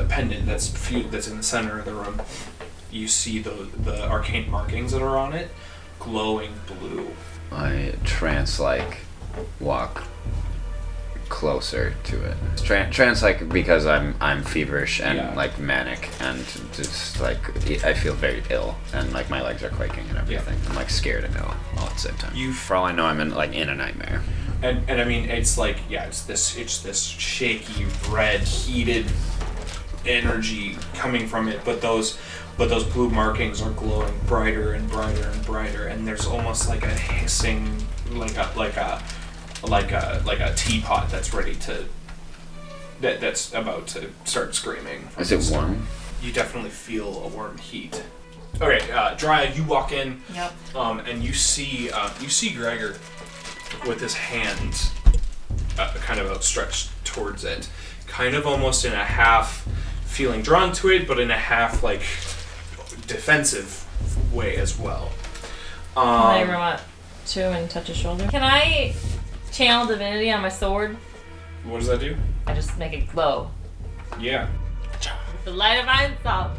pendant that's in the center of the room. You see the arcane markings that are on it, glowing blue. I trance-like walk closer to it. Trance-like because I'm feverish and like manic and just like I feel very ill and like my legs are quaking and everything. I'm like scared and ill all at the same time. For all I know, I'm in a nightmare. And I mean, it's like it's this shaky red heated energy coming from it, but those blue markings are glowing brighter and brighter and brighter, and there's almost like a hissing, like a teapot that's ready to that's about to start screaming. Is it warm? You definitely feel a warm heat. Okay, Dryad, you walk in. Yep. And you see Gregor with his hands kind of outstretched towards it, kind of almost in a half feeling drawn to it, but in a half like defensive way as well. Can I run up to and touch his shoulder? Can I channel divinity on my sword? What does that do? I just make it glow. Yeah. With the light of Einstein.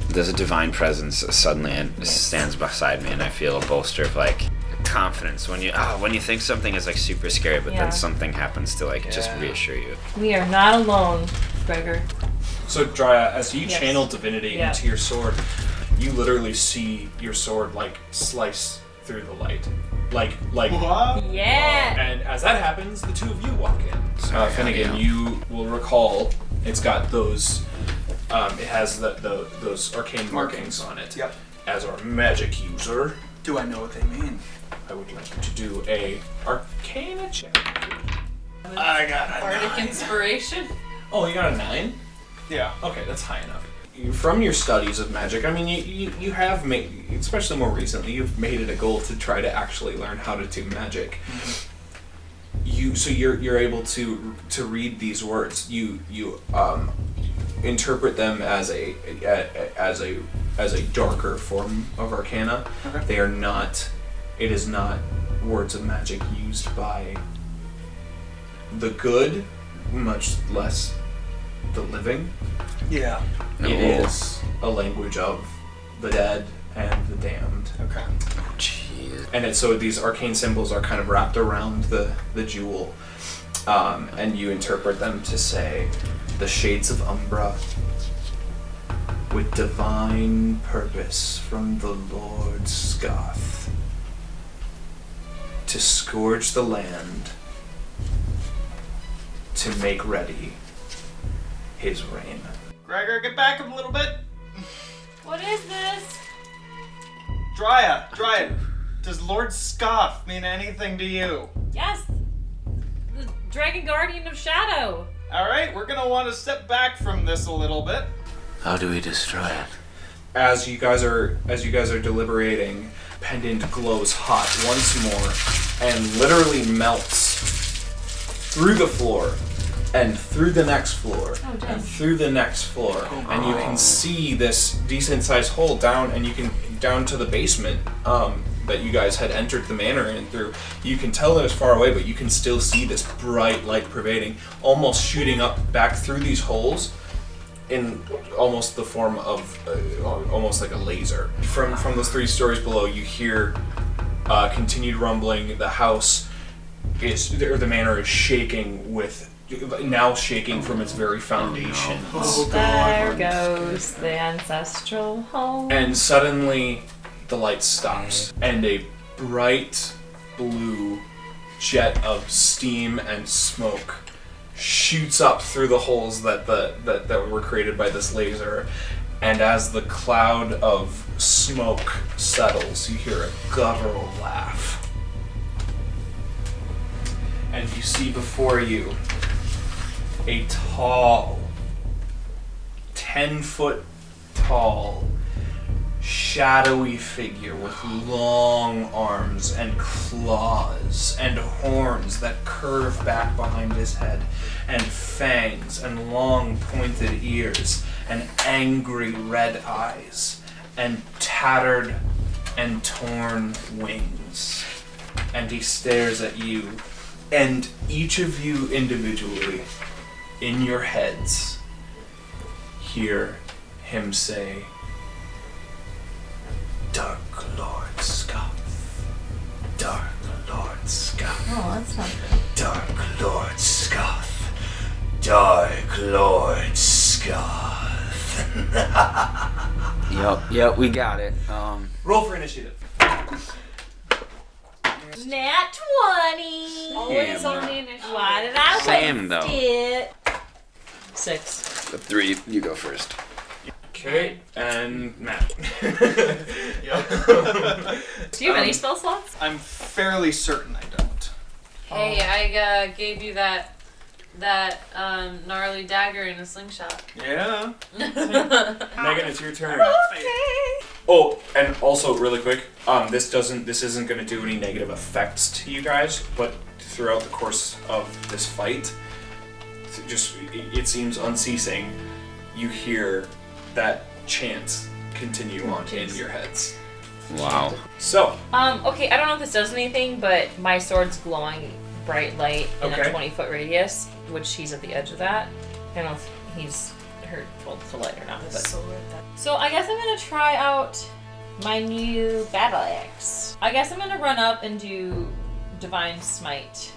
There's a divine presence suddenly and stands beside me, and I feel a bolster of like confidence when you think something is like super scary, but then something happens to like just reassure you. We are not alone, Gregor. So Drya, as you Yes. channel divinity Yeah. into your sword, you literally see your sword like slice through the light. Like What? Yeah. And as that happens, the two of you walk in. Sorry, Finnegan, Audio. you will recall it's got those. It has those arcane markings on it. Yep. As our magic user, Do I know what they mean? I would like you to do a Arcana check. I got a Bardic 9. inspiration. Oh, you got a 9? Yeah. Okay, that's high enough. From your studies of magic, I mean, you have made, especially more recently, you've made it a goal to try to actually learn how to do magic. You're able to read these words. You interpret them as a darker form of arcana. Okay. They are not. It is not words of magic used by the good, much less the living. Yeah. No. It is a language of the dead and the damned. Okay. Jeez. And so these arcane symbols are kind of wrapped around the jewel, and you interpret them to say, the shades of Umbra, with divine purpose from the Lord Scoth, to scourge the land, to make ready his reign. Gregor, get back a little bit. What is this? Drya, does Lord Scoff mean anything to you? Yes. The Dragon Guardian of Shadow. Alright, we're gonna want to step back from this a little bit. How do we destroy it? As you guys are deliberating, Pendant glows hot once more and literally melts through the floor and through the next floor and through the next floor, and you can see this decent sized hole down to the basement that you guys had entered the manor in through. You can tell that it's far away, but you can still see this bright light pervading, almost shooting up back through these holes in almost the form of almost like a laser. From those 3 stories below, you hear continued rumbling. The house the manor is shaking from its very foundations. There goes the ancestral home. And suddenly, the light stops, and a bright blue jet of steam and smoke shoots up through the holes that were created by this laser. And as the cloud of smoke settles, you hear a guttural laugh. And you see before you a tall, 10-foot tall, shadowy figure with long arms and claws and horns that curve back behind his head, and fangs and long pointed ears and angry red eyes and tattered and torn wings. And he stares at you, and each of you individually, in your heads, hear him say, Dark Lord Scoff. Dark Lord Scoff. Oh, that's not good. Dark Lord Scoff. Dark Lord Scoff. Yep, we got it. Roll for initiative. Nat 20. Always Yeah, on man. the initiative. Why did I Same, waste though. it? 6. The 3, you go first. Okay, and Matt. Yep. Do you have any spell slots? I'm fairly certain I don't. Hey, I gave you that gnarly dagger in a slingshot. Yeah. Megan, it's your turn. Oh, and also really quick, this isn't going to do any negative effects to you guys, but throughout the course of this fight, it seems unceasing, you hear that chant continue on in your heads. Wow. So, Okay, I don't know if this does anything, but my sword's glowing bright light in a Okay. 20-foot radius, which he's at the edge of that. I don't know if he's hurtful to light or not. But. So I guess I'm gonna try out my new battle axe. I guess I'm gonna run up and do Divine Smite.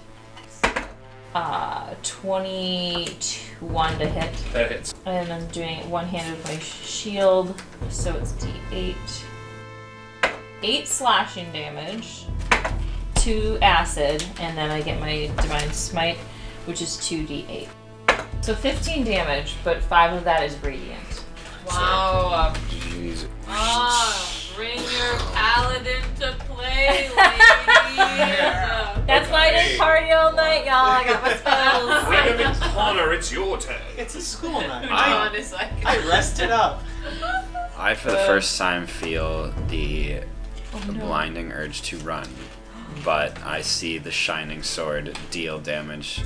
21 to hit. That hits. And I'm doing it one-handed with my shield, so it's D8. 8 slashing damage, 2 acid, and then I get my divine smite, which is 2d8. So 15 damage, but 5 of that is radiant. Wow. Jeez. Bring your paladin to play, ladies. That's why I didn't party all night, y'all. I got my spells. Wait a minute, Connor, it's your turn. It's a school night. I I rested up. I, for the first time, feel the blinding urge to run, but I see the shining sword deal damage,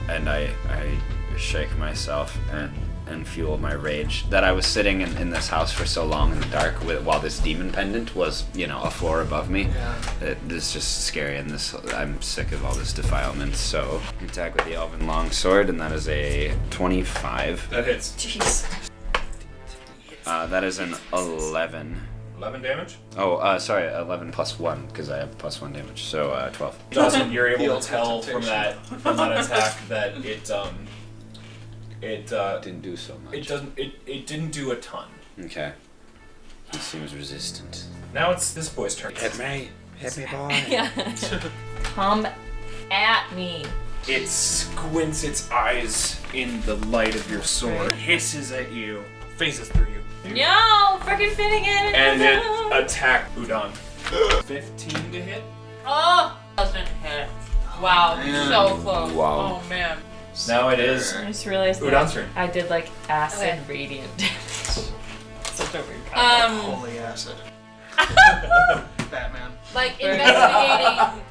and I shake myself and fuel my rage that I was sitting in this house for so long in the dark while this demon pendant was, a floor above me. It's just scary, and I'm sick of all this defilement. So attack with the elven longsword, and that is a 25. That hits. Jeez. That is an 11. 11 damage? Oh, sorry, 11 plus 1, because I have plus 1 damage, so 12. Dawson, you're able to tell from that attack that it Didn't do so much. it didn't do a ton. Okay. He seems resistant. Now it's this boy's turn. Hit me, boy. Yeah. Come at me. It squints its eyes in the light of your sword, hisses at you, phases through you. No, freaking Finnegan. And it attacked Udon. 15 to hit. Oh, doesn't hit. Wow, so close. Wow. Oh man. Now it is I just realized Udon's that turn. I did like acid Okay. radiant damage. Such a weird combo. Holy acid. Batman. Like investigating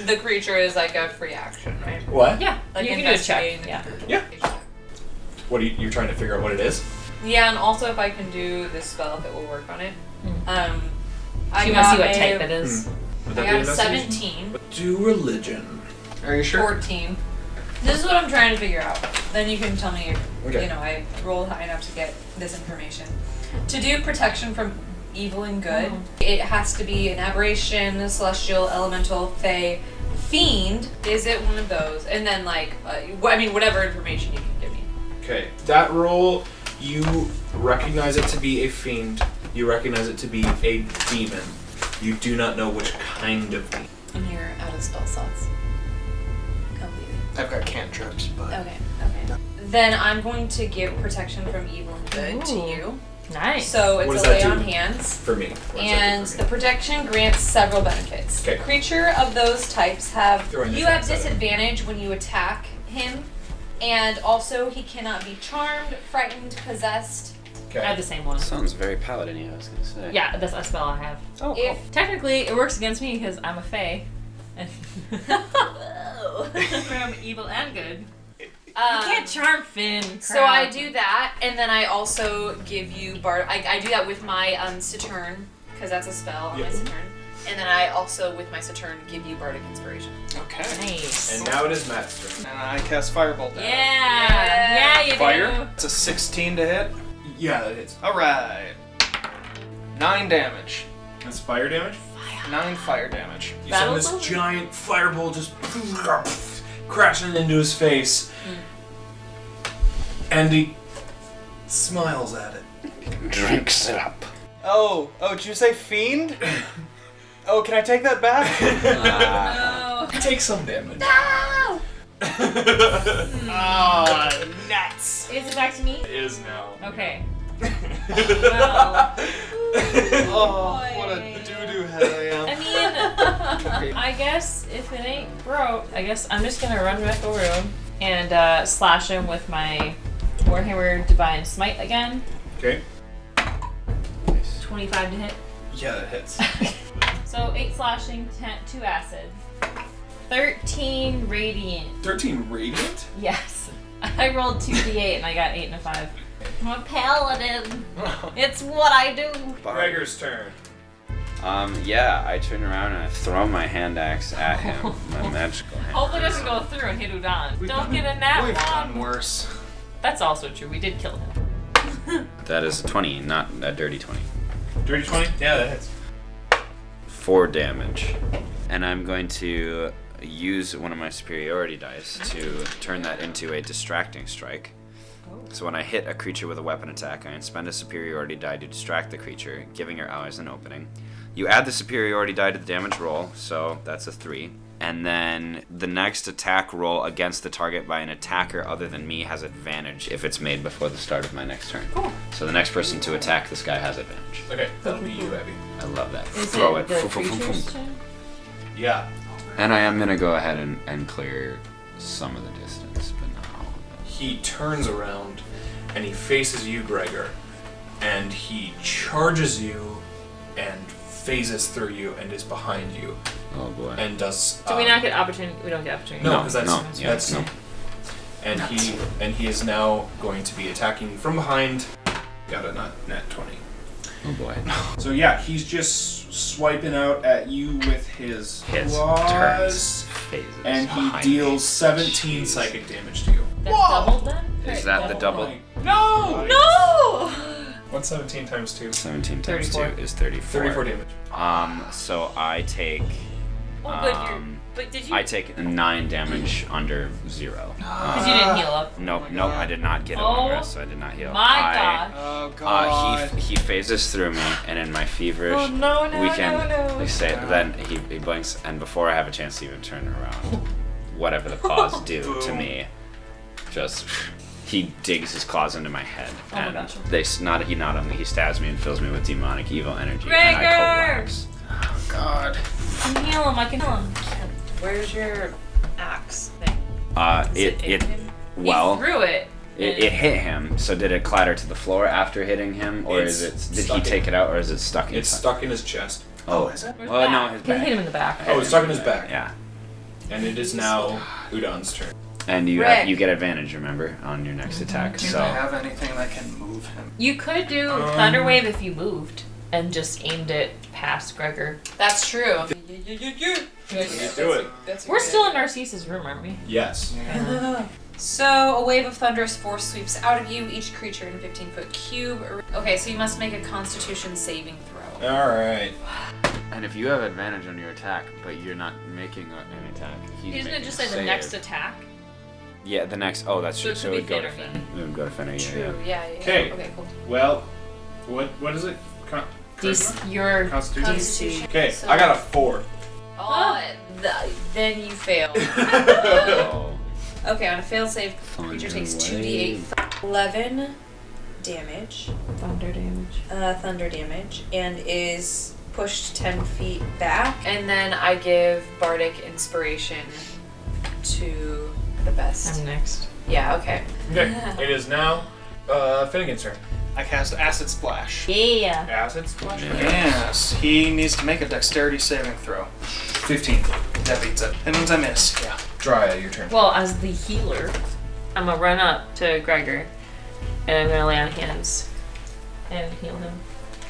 the creature is like a free action, right? What? Yeah, Like you can do a check. investigating the Yeah. Yeah. What are you're trying to figure out what it is? Yeah, and also if I can do this spell, if it will work on it. I So you want to got see what a- type it is? Would I that got be a investigation? 17, Do religion. Are you sure? 14. This is what I'm trying to figure out. Then you can tell me if, Okay. I rolled high enough to get this information. To do protection from evil and good, it has to be an aberration, celestial, elemental, fey, fiend. Is it one of those? And then whatever information you can give me. Okay. That roll, you recognize it to be a fiend. You recognize it to be a demon. You do not know which kind of demon. And you're out of spell slots. Completely. I've got cantrips, but Okay. Then I'm going to give protection from evil and good to Ooh. you. Nice. So What it's does a lay that on do? hands. For me. What does that do And for the me? protection grants several benefits. Okay. The creature of those types Throw in the you have chance of it. disadvantage when you attack him, and also he cannot be charmed, frightened, possessed. I have Okay. the same one. Sounds very paladin-y, I was gonna say. Yeah, that's a spell I have. Oh, cool. If Technically, it works against me because I'm a fae. And from evil and good. You can't charm Finn. So I do that, and then I also give you I do that with my Saturn, because that's a spell on my Yep. Saturn. And then I also, with my Saturn, give you Bardic Inspiration. okay. Nice. And now it is Matt's turn. And I cast Firebolt down. Yeah, you Fire. do. It's a 16 to hit. Yeah, that hits. Alright. 9 damage. That's fire damage. 9 fire damage. You Battle send this soldier? giant fireball just crashing into his face. And he smiles at it. Drinks it up. Oh, did you say fiend? Oh, can I take that back? Take some damage. Oh, nuts. Is it back to me? It is now. Okay. Well, Oh, what a doo-doo head I am. I mean, I guess if it ain't broke, I guess I'm just gonna run back over to him and slash him with my Warhammer Divine Smite again. Okay. 25 to hit. Yeah, that hits. So 8 slashing, 2 acid. 13 radiant. 13 radiant? Yes. I rolled 2d8 and I got 8 and a 5. I'm a paladin. It's what I do. Gregor's turn. Yeah, I turn around and I throw my hand axe at him. My magical hand. Hopefully it doesn't go through and hit Udon. Don't get a nat We've one. done worse. That's also true. We did kill him. That is a 20, not a dirty 20. Dirty 20? Yeah, that hits. 4 damage. And I'm going to use one of my superiority dice to turn that into a distracting strike. So when I hit a creature with a weapon attack, I spend a superiority die to distract the creature, giving your allies an opening. You add the superiority die to the damage roll, so that's a 3. And then the next attack roll against the target by an attacker other than me has advantage if it's made before the start of my next turn. Cool. So the next person to attack this guy has advantage. Okay, that'll be you, Abby. I love that. Is Throw it it. the Boom, boom, boom, boom. creature's turn? Yeah. And I am going to go ahead and clear some of the distance, but not all of it. He turns around and he faces you, Gregor, and he charges you and phases through you and is behind you Oh boy. and does. Do we not get opportunity? We don't get opportunity. No, because no. And he is now going to be attacking you from behind. Got a nat 20. Oh boy. So yeah, he's just swiping out at you with his claws, turns, phases and he behind deals me. 17 psychic damage to you. That's doubled then? Is that the double? No! No! What's 17 times 2? 17 times 34. 2 is 34. 34 damage. So I take. But did you? I take 9 damage under 0. Because you didn't heal up. Nope, I did not get a long rest, so I did not heal. My God. Oh god. He phases through me, and in my feverish weekend, we say then he blinks, and before I have a chance to even turn around, whatever the claws do to me, just he digs his claws into my head, and he not only stabs me and fills me with demonic evil energy, and I collapse. Oh god. I can heal him. I can heal him. Where's your axe thing? It He well. threw it. It hit him, so did it clatter to the floor after hitting him, or It's did he take it out, or is it stuck inside? It's stuck in his chest. Oh, is it? Well, no, his He back. hit him in the back. Oh, it's stuck in his back. Yeah. And it is now Udon's turn. And you Rick. you get advantage, remember, on your next attack. Do So I have anything that can move him? You could do Thunder Wave if you moved and just aimed it past Gregor. That's true. You do it. We're still in Narcissus' room, aren't we? Yes. So, a wave of thunderous force sweeps out of you, each creature in a 15-foot cube. Okay, so you must make a Constitution saving throw. Alright. and if you have advantage on your attack, but you're not making an attack, Isn't it just say the save. next attack? Yeah, the next. Oh, that's So true. it So could it be would go to Finn or Finn. It would go to Finn. True, yeah. Okay. Okay, cool. Well, what is it? Your Constitution. Okay, I got a 4. Then you fail. Oh. Okay, on a failed save, creature takes 2d8, 11 damage, thunder damage, and is pushed 10 feet back. And then I give Bardic Inspiration to the best. I'm next. Yeah, okay. Okay, it is now Finnegan's turn. I cast Acid Splash. Yeah. Acid splash. Yes, he needs to make a dexterity saving throw. 15. That beats it. That means I miss, yeah. Dry, your turn. Well, as the healer, I'm gonna run up to Gregor and I'm gonna lay on hands and heal him.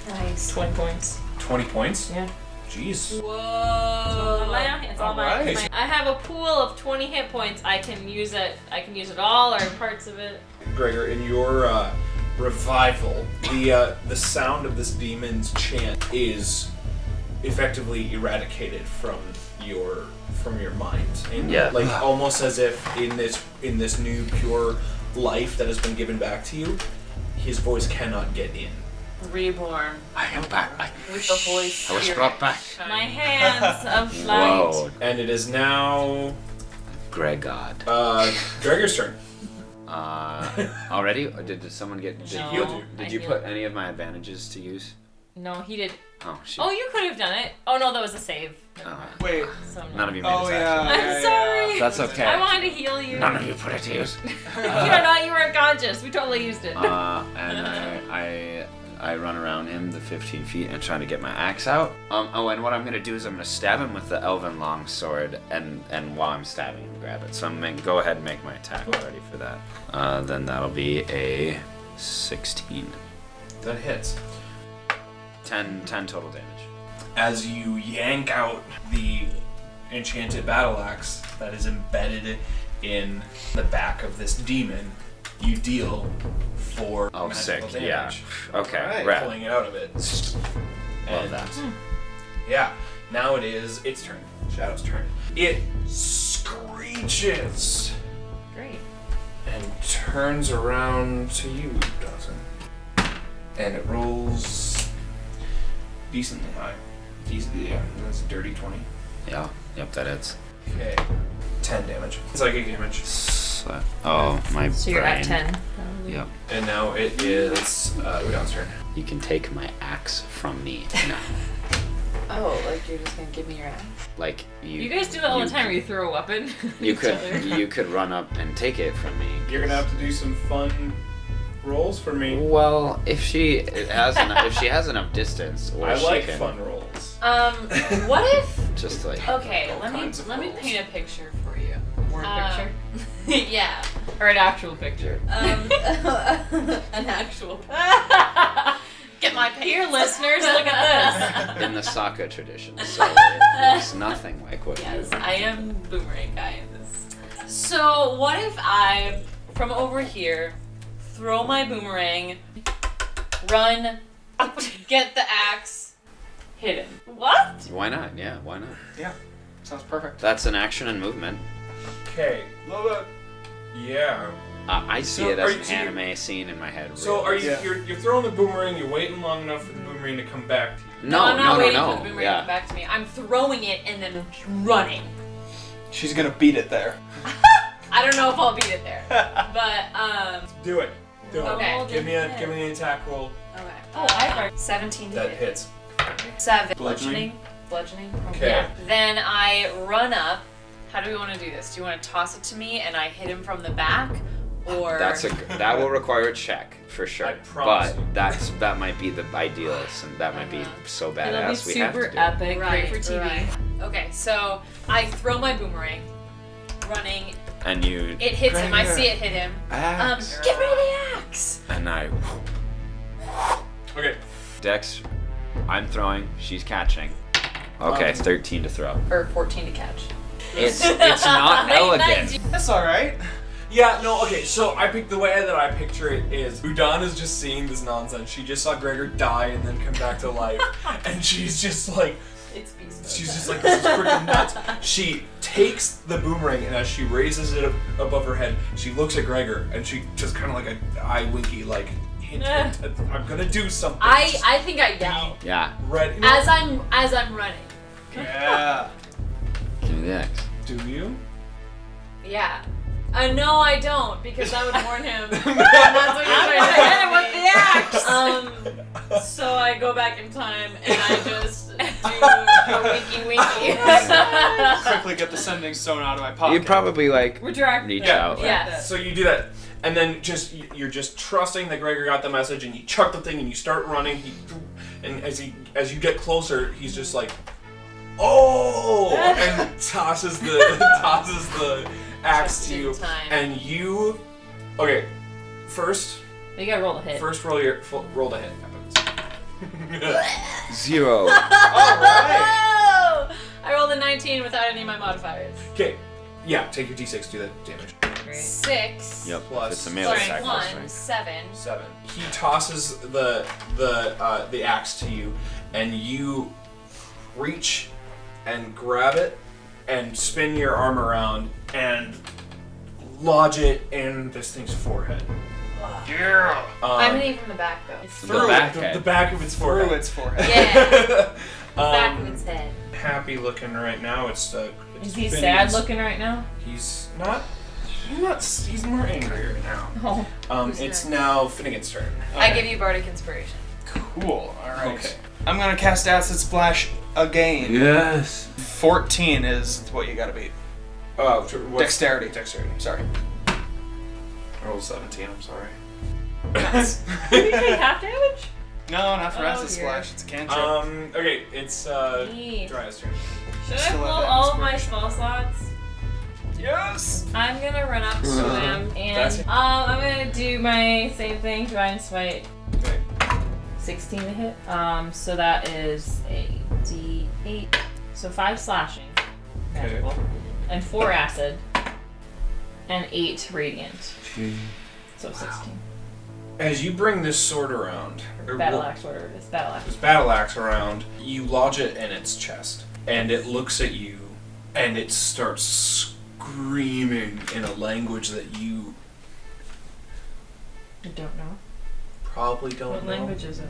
Nice. 20 points. 20 points? Yeah. Jeez. Whoa! Lay on hands. Alright. I have a pool of 20 hit points. I can use it. I can use it all or parts of it. Gregor, in your revival, the sound of this demon's chant is effectively eradicated from your mind. And like almost as if in this new pure life that has been given back to you, his voice cannot get in. Reborn. I am back. With the Holy Spirit. I was brought back. My hands of light. Whoa. And it is now Gregor. Gregor's turn. Already? Or did someone get? No. Did you put any of my advantages to use? No, he did. Oh shit. Oh, you could have done it. Oh no, that was a save. Wait. So no. None of you made Oh, this yeah. action. I'm sorry. That's okay. I wanted to heal you. None of you put it to use. You don't know. You were unconscious. We totally used it. And I run around him the 15 feet and try to get my axe out. And what I'm gonna do is I'm gonna stab him with the elven longsword, and while I'm stabbing him, grab it. So I'm gonna go ahead and make my attack already for that. Then that'll be a 16. That hits. 10 total damage. As you yank out the enchanted battle axe that is embedded in the back of this demon, you deal 4 Oh, magical sick! damage. Yeah. Okay. Alright, Rad. pulling it out of it. Love And that. yeah, now it is its turn. Shadow's turn. It screeches Great. and turns around to you, Dawson. And it rolls decently high. Yeah, that's a dirty 20. Yeah. Yep, that is. Okay. 10 damage. Psychic damage. Oh, my So you're brain. at 10. Yep. And now it is Udon's turn. You can take my axe from me now. Oh, like you're just gonna give me your axe? Like You guys do that all the time where you throw a weapon at You each other. could you could run up and take it from me. You're gonna have to do some fun rolls for me. Well, if she has enough distance, or I she like can fun rolls. What if? just like Okay, All let kinds of me rolls. paint a picture for you. Word picture. Yeah. Or an actual picture. An actual. Get my paint. Dear listeners, look at in the Sokka tradition, so it looks nothing like what Yes, you. I am boomerang guy in this. So what if I, from over here, throw my boomerang, run, get the axe, hit him? What? Why not? Yeah, why not? Yeah, sounds perfect. That's an action and movement. Okay. Love it. Yeah. I see So it are as you- an anime scene in my head. So are you Yeah. you're throwing the boomerang, you're waiting long enough for the boomerang to come back to you. No, I'm not waiting no. for the boomerang to Yeah. come back to me. I'm throwing it and then running. She's gonna beat it there. I don't know if I'll beat it there, but Do it. Do it. Okay. Give me an attack roll. Okay. Oh, I 17 to That hit. hits. 7. Bludgeoning? Bludgeoning. Okay. Yeah. Then I run up. How do we want to do this? Do you want to toss it to me and I hit him from the back, or? That will require a check for sure. I promise But you. that might be the idealist, and that might be so It'll be badass. We have to super do. epic, Right, great for TV. right. Okay, so I throw my boomerang, running. And you It hits him. I see it hit him. axe, Give me the axe. and I Okay. Dex. I'm throwing. She's catching. Okay, 13 to throw. Or 14 to catch. It's not elegant. That's all right. Yeah, no, okay, so I picked the way that I picture it is Udon is just seeing this nonsense. She just saw Gregor die and then come back to life. And she's just like It's beast. she's just like, this is freaking nuts. She takes the boomerang and as she raises it above her head, she looks at Gregor and she just kinda like an eye winky like hint, I'm gonna do something. I think I yell Yeah. Ready? as I'm running. Yeah. Give me the axe. Do you? Yeah. No, I don't, because that would warn him. And that's what he's trying to hit him with the axe. So I go back in time and I just do a winky winky. Quickly get the sending stone out of my pocket. You probably like We're direct. reach Yeah. out. Yeah. So you do that, and then you're just trusting that Gregor got the message, and you chuck the thing, and you start running. And as you get closer, he's just like, "Oh!" and tosses the axe Just to in you, time. and you. Okay, first You gotta roll the hit. roll the hit. 0. All right. Oh! I rolled a 19 without any of my modifiers. Okay, yeah, take your d6, do that damage. Great. 6 Yep. Plus It's a melee plus attack. 1, Right? 7. 7. He tosses the axe to you, and you reach and grab it and spin your arm around and lodge it in this thing's forehead. Yeah. I'm hitting from the back though. Through back the head. back of its forehead. Through its forehead. Yeah. Back of um, its head. happy looking right now. It's Is he been- sad looking right now? He's not. He's more angry right now. Oh. It's now Finnegan's turn. I give you bardic inspiration. Cool. All right. Okay. I'm gonna cast Acid Splash again. Yes. 14 is what you gotta beat. What's- Dexterity. Dexterity. Sorry. I rolled 17. I'm sorry. Did you take half damage? No, not for Oh, Acid dear. Splash. It's a cantrip. Okay, it's Neat. Dryas turn. Should I Still pull have that all of my inspiration. spell slots? Yes. I'm gonna run up to him and That's it. I'm gonna do my same thing, Divine Smite. Okay. 16 to hit. So that is a D8. So 5 slashing, magical, and 4 acid, and 8 radiant. So 16. As you bring this sword around, or Battle axe, whatever it is. Battle axe. this battle axe around, you lodge it in its chest, and it looks at you and it starts screaming in a language that you I don't know. probably don't What know. language is it?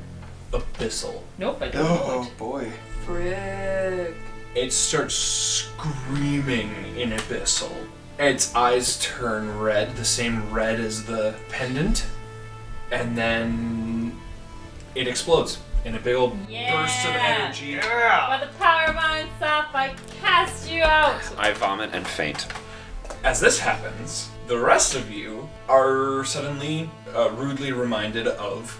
Abyssal. Nope, I don't know Oh it. boy. Frick. It starts screaming in Abyssal. Its eyes turn red, the same red as the pendant, and then it explodes in a big old burst of energy. By the power of Iron Staff, I cast you out! I vomit and faint. As this happens, the rest of you are suddenly rudely reminded of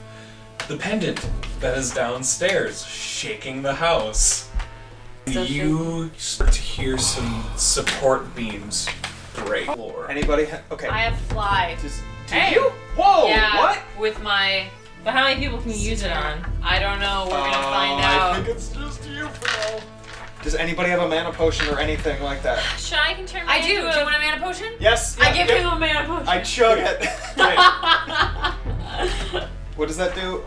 the pendant that is downstairs, shaking the house. You start to hear some support beams break floor. Anybody? Okay. I have fly. Do you? Whoa! Yeah. What? With my. But how many people can you use it on? I don't know. We're gonna find I out. think it's just you for now. Does anybody have a mana potion or anything like that? Shy can turn me I do. into Do you want a mana potion? Yes. I give him a mana potion. I chug it. What does that do?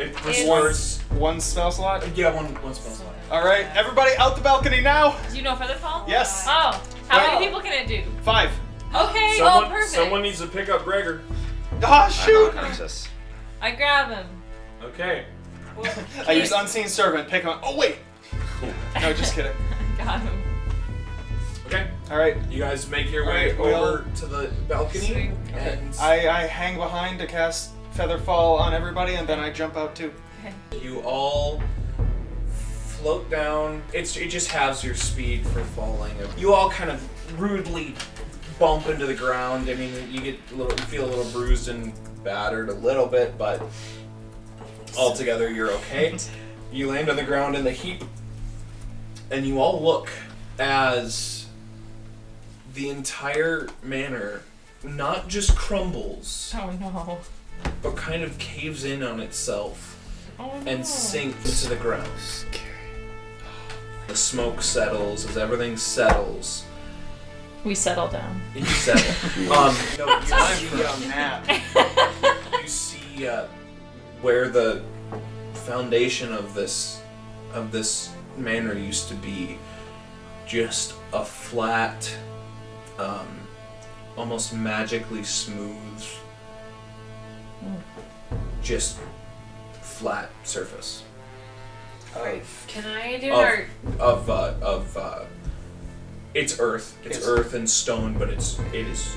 It restores. One spell slot? Yeah, one spell slot. Alright, everybody out the balcony now! Do you know Featherfall? Yes. Oh, how Right. many people can it do? 5. Okay, Someone, someone needs to pick up Gregor. Ah, shoot! I'm unconscious. I grab him. Okay. I use Unseen Servant, pick him up. Oh, wait! No, just kidding. I got him. Okay. Alright. You guys make your way Alright, well- over to the balcony. And I hang behind to cast Featherfall on everybody, and then I jump out too. you all float down. It just halves your speed for falling. You all kind of rudely bump into the ground. I mean, you feel a little bruised and battered a little bit, but altogether you're okay. You land on the ground in the heap, and you all look as the entire manor not just crumbles, Oh no. but kind of caves in on itself Oh no. and sinks to the ground. The smoke settles. As everything settles, We settle down. you settle. No, Time for a nap. you see where the foundation of this manor used to be, just a flat, almost magically smooth, just flat surface Can I do our? of it's earth. It's earth and stone, but it is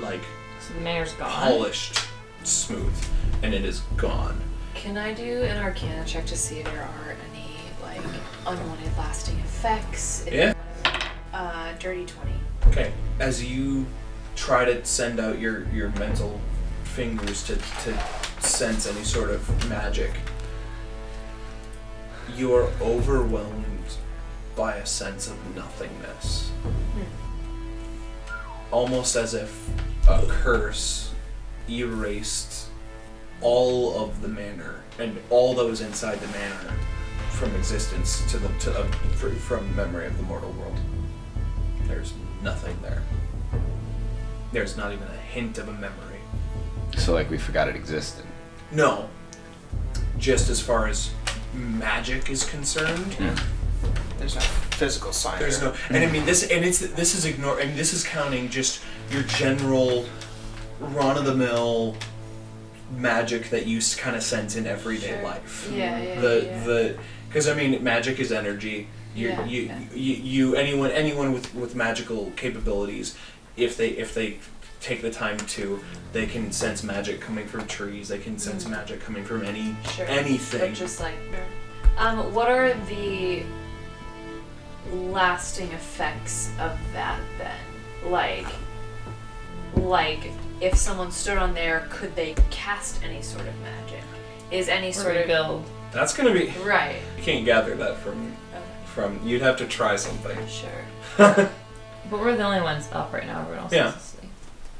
like So the mayor's gone. polished, smooth, and it is gone. Can I do an Arcana check to see if there are any like unwanted lasting effects? Yeah. Dirty 20. Okay. As you try to send out your mental fingers to sense any sort of magic, you are overwhelmed by a sense of nothingness. Almost as if a curse erased all of the manor and all that was inside the manor from existence from memory of the mortal world. There's nothing there. There's not even a hint of a memory. So like we forgot it existed. No. Just as far as magic is concerned, There's no physical sign. there's no. And I mean this is ignore. I mean this is counting just your general run-of-the-mill magic that you kind of sense in everyday life. Yeah. Because I mean magic is energy. Anyone with magical capabilities, if they take the time to, they can sense magic coming from trees. They can sense magic coming from anything. But just like, what are the lasting effects of that then? Like if someone stood on there, could they cast any sort of magic? Is any sort of rebuild? That's gonna be. Right. You can't gather that from. You'd have to try something. Sure. But we're the only ones up right now. Everyone else is asleep.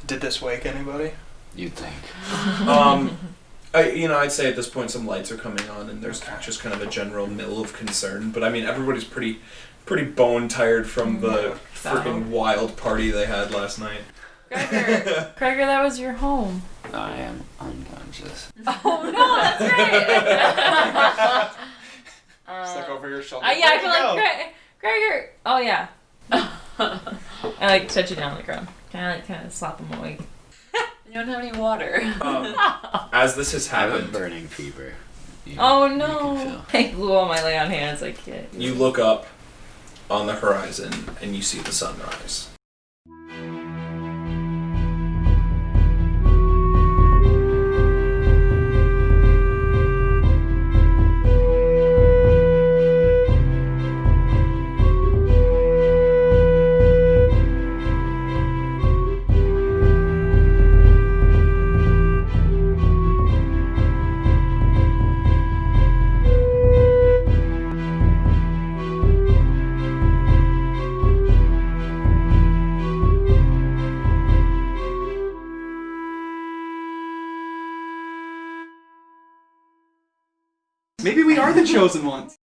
Did this wake anybody? You'd think. I'd say at this point some lights are coming on and there's just kind of a general mill of concern. But I mean, everybody's pretty bone tired from the freaking wild party they had last night. Gregor, that was your home. I am unconscious. Oh no, that's right. Just like over your shoulder. Yeah, I feel like Gregor. Oh yeah. I like touch you down on the ground. Kind of slap him awake. You don't have any water. As this has I have a happened, burning fever. Oh no! I blew all my lay on hands like yeah. you look up on the horizon and you see the sunrise. Maybe we are the chosen ones.